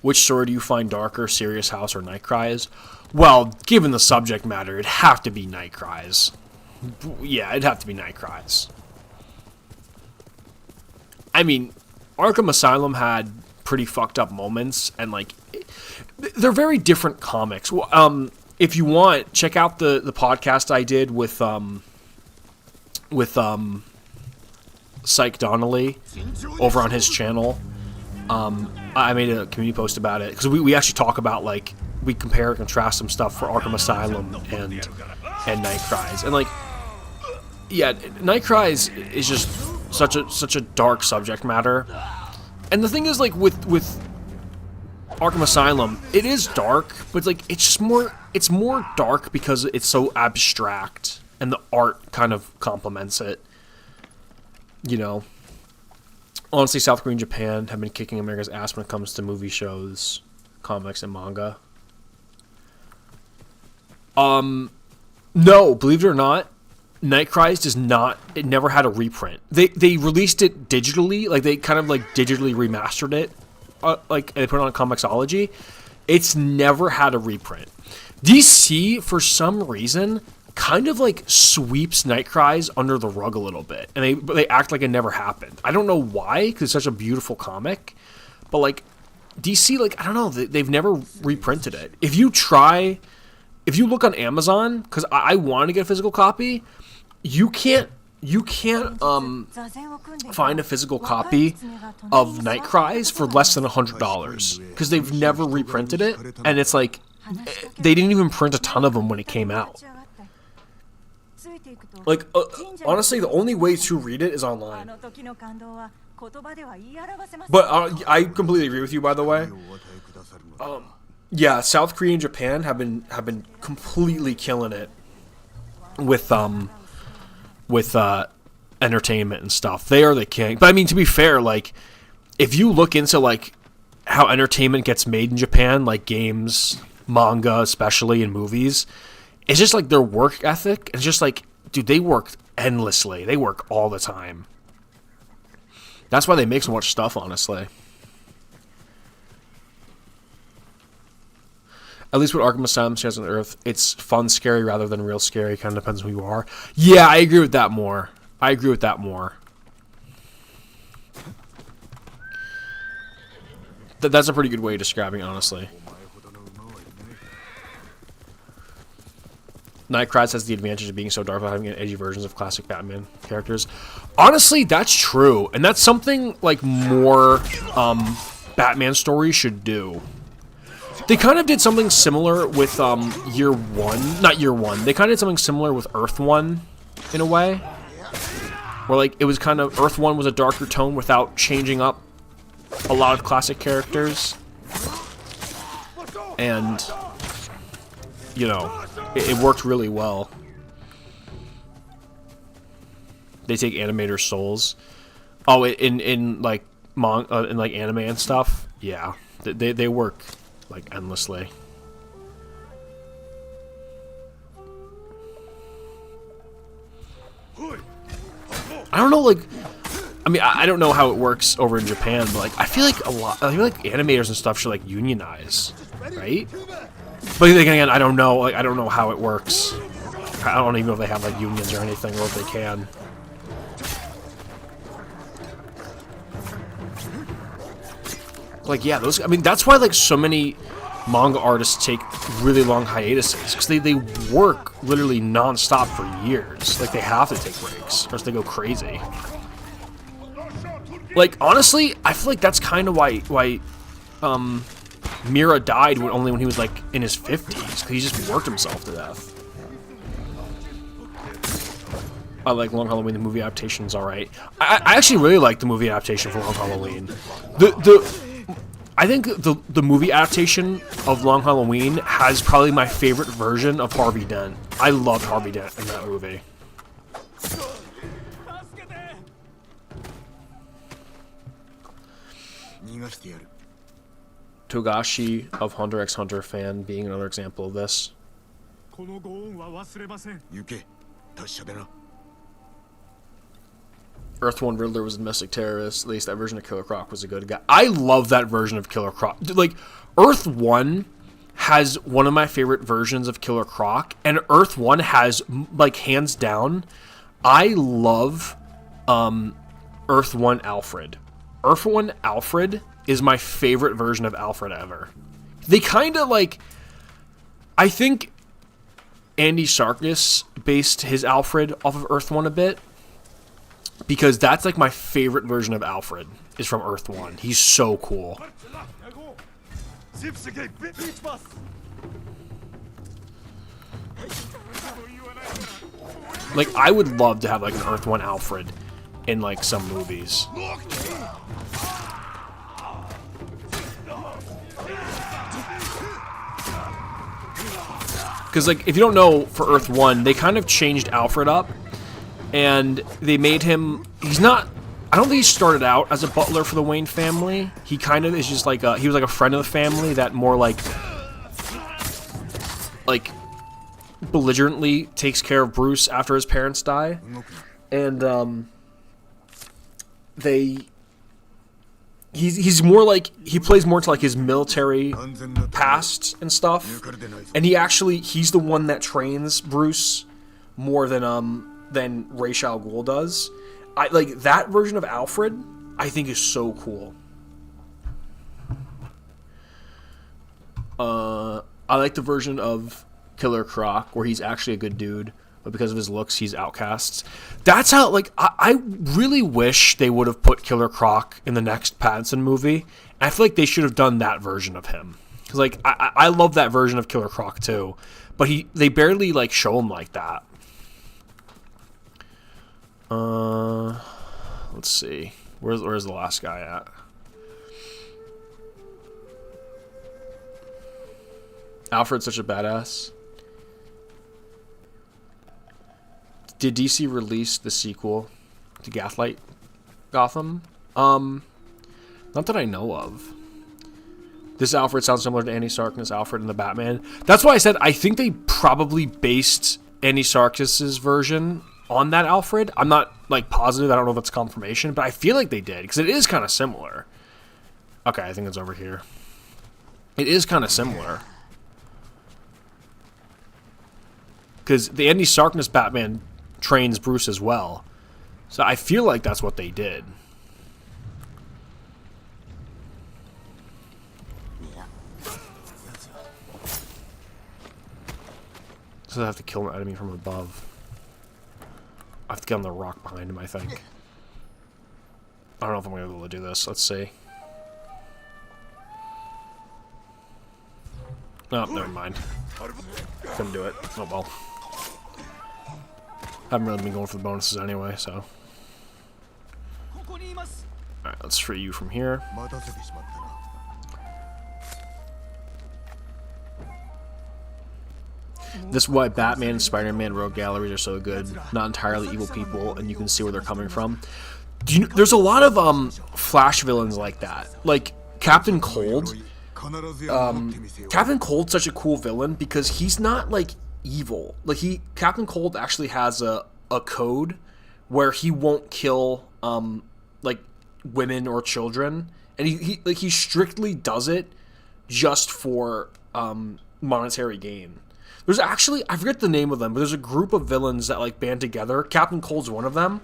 Which story do you find darker, Serious House or Night Cries? Well, given the subject matter, it'd have to be Night Cries. Yeah, it'd have to be Night Cries. I mean, Arkham Asylum had pretty fucked up moments, and like, they're very different comics. If you want, check out the podcast I did with Psych Donnelly over on his channel. I made a community post about it because we actually talk about, like, we compare and contrast some stuff for Arkham Asylum and Night Cries, and like, yeah, Night Cries is just such a dark subject matter. And the thing is, like, with Arkham Asylum, it is dark, but like, it's more dark because it's so abstract, and the art kind of complements it. You know, honestly, South Korea and Japan have been kicking America's ass when it comes to movie shows, comics, and manga. No, believe it or not, Night Cries does not. It never had a reprint. They released it digitally, like they kind of like digitally remastered it, like, and they put it on Comixology. It's never had a reprint. DC, for some reason, kind of like sweeps Night Cries under the rug a little bit, and they act like it never happened. I don't know why, because it's such a beautiful comic, but like DC, like, I don't know, they've never reprinted it. If you look on Amazon, because I wanted to get a physical copy, you can't find a physical copy of Night Cries for less than $100 because they've never reprinted it, and it's like they didn't even print a ton of them when it came out. Like, honestly, the only way to read it is online. But I completely agree with you, by the way. Yeah, South Korea and Japan have been completely killing it with entertainment and stuff. They are the king. But I mean, to be fair, like, if you look into like how entertainment gets made in Japan, like games, manga, especially, in movies, it's just like their work ethic. It's just like, dude, they work endlessly. They work all the time. That's why they make so much stuff, honestly. At least with Arkham Asylum, Shadows on Earth, it's fun scary rather than real scary. Kind of depends on who you are. Yeah, I agree with that more. That's a pretty good way of describing it, honestly. Night Cries has the advantage of being so dark without having edgy versions of classic Batman characters. Honestly, that's true. And that's something, like, more Batman stories should do. They kind of did something similar with Year One. Not Year One. They kind of did something similar with Earth One, in a way. Where, like, it was kind of... Earth One was a darker tone without changing up a lot of classic characters. And, you know, it worked really well. They take animators' souls. Oh, in like, in like anime and stuff? Yeah. They work... like, endlessly. I don't know, like, I mean, I don't know how it works over in Japan, but like, I feel like animators and stuff should like unionize, right? But then again, I don't know, like, I don't know how it works. I don't even know if they have like unions or anything, or if they can. Like, yeah, those, I mean, that's why, like, so many manga artists take really long hiatuses, because they work literally non-stop for years. Like, they have to take breaks, or else they go crazy. Like, honestly, I feel like that's kind of why Mira died only when he was, like, in his 50s, because he just worked himself to death. I like Long Halloween, the movie adaptation is alright. I actually really like the movie adaptation for Long Halloween. I think the movie adaptation of Long Halloween has probably my favorite version of Harvey Dent. I loved Harvey Dent in that movie. Togashi of Hunter x Hunter fan being another example of this. Earth One Riddler was a domestic terrorist. At least that version of Killer Croc was a good guy. I love that version of Killer Croc. Like, Earth One has one of my favorite versions of Killer Croc, and Earth One has, like, hands down, I love Earth One Alfred. Earth One Alfred is my favorite version of Alfred ever. They kind of, like, I think Andy Serkis based his Alfred off of Earth One a bit, because that's, like, my favorite version of Alfred is from Earth One. He's so cool. Like, I would love to have, like, an Earth One Alfred in, like, some movies. Because, like, if you don't know, for Earth One, they kind of changed Alfred up, and they made him, he's not, I don't think he started out as a butler for the Wayne family. He kind of is just like he was like a friend of the family that more like belligerently takes care of Bruce after his parents die. And he's more like, he plays more to like his military past and stuff. And he's the one that trains Bruce more than Ra's al Ghul does. I like that version of Alfred, I think is so cool. I like the version of Killer Croc where he's actually a good dude, but because of his looks, he's outcast. That's how, like, I really wish they would have put Killer Croc in the next Pattinson movie. I feel like they should have done that version of him. Because, like, I love that version of Killer Croc, too. But they barely, like, show him like that. Let's see. Where's the last guy at? Alfred's such a badass. Did DC release the sequel to Gaslight Gotham? Not that I know of. This Alfred sounds similar to Andy Serkis' Alfred in the Batman. That's why I said I think they probably based Andy Serkis' version on that Alfred. I'm not, like, positive. I don't know if that's confirmation, but I feel like they did, because it is kind of similar. Okay, I think it's over here. It is kind of similar. Because the Andy Serkis Batman trains Bruce as well. So I feel like that's what they did. So I have to kill an enemy from above. I have to get on the rock behind him, I think. I don't know if I'm going to be able to do this. Let's see. Oh, never mind. Couldn't do it. Oh well. Haven't really been going for the bonuses anyway, so. Alright, let's free you from here. This is why Batman and Spider-Man rogue galleries are so good. Not entirely evil people, and you can see where they're coming from. There's a lot of Flash villains like that. Like Captain Cold. Captain Cold's such a cool villain because he's not like evil. Like Captain Cold actually has a code where he won't kill like women or children, and he strictly does it just for monetary gain. There's actually, I forget the name of them, but there's a group of villains that like band together. Captain Cold's one of them,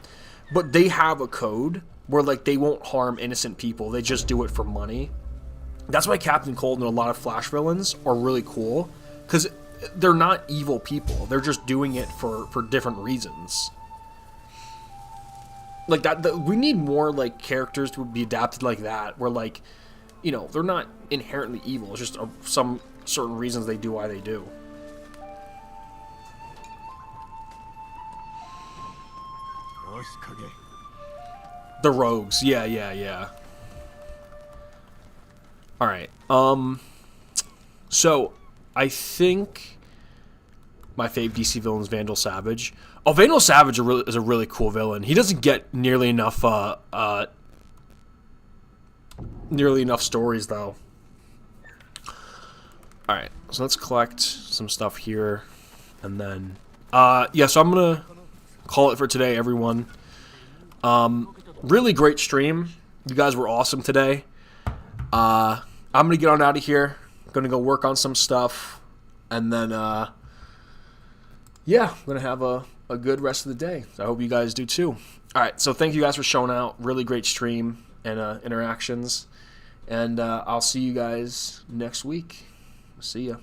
but they have a code where like they won't harm innocent people. They just do it for money. That's why Captain Cold and a lot of Flash villains are really cool, because they're not evil people. They're just doing it for different reasons. Like that, we need more like characters to be adapted like that, where like, you know, they're not inherently evil. It's just some certain reasons they do why they do. The rogues, yeah. All right. So I think my fave DC villain is Vandal Savage. Oh, Vandal Savage is a really cool villain. He doesn't get nearly enough stories though. All right, so let's collect some stuff here, and then yeah. So I'm gonna call it for today, everyone. Really great stream. You guys were awesome today. I'm going to get on out of here. Going to go work on some stuff. And then, yeah, I'm going to have a good rest of the day. I hope you guys do too. All right, so thank you guys for showing out. Really great stream and interactions. And I'll see you guys next week. See ya.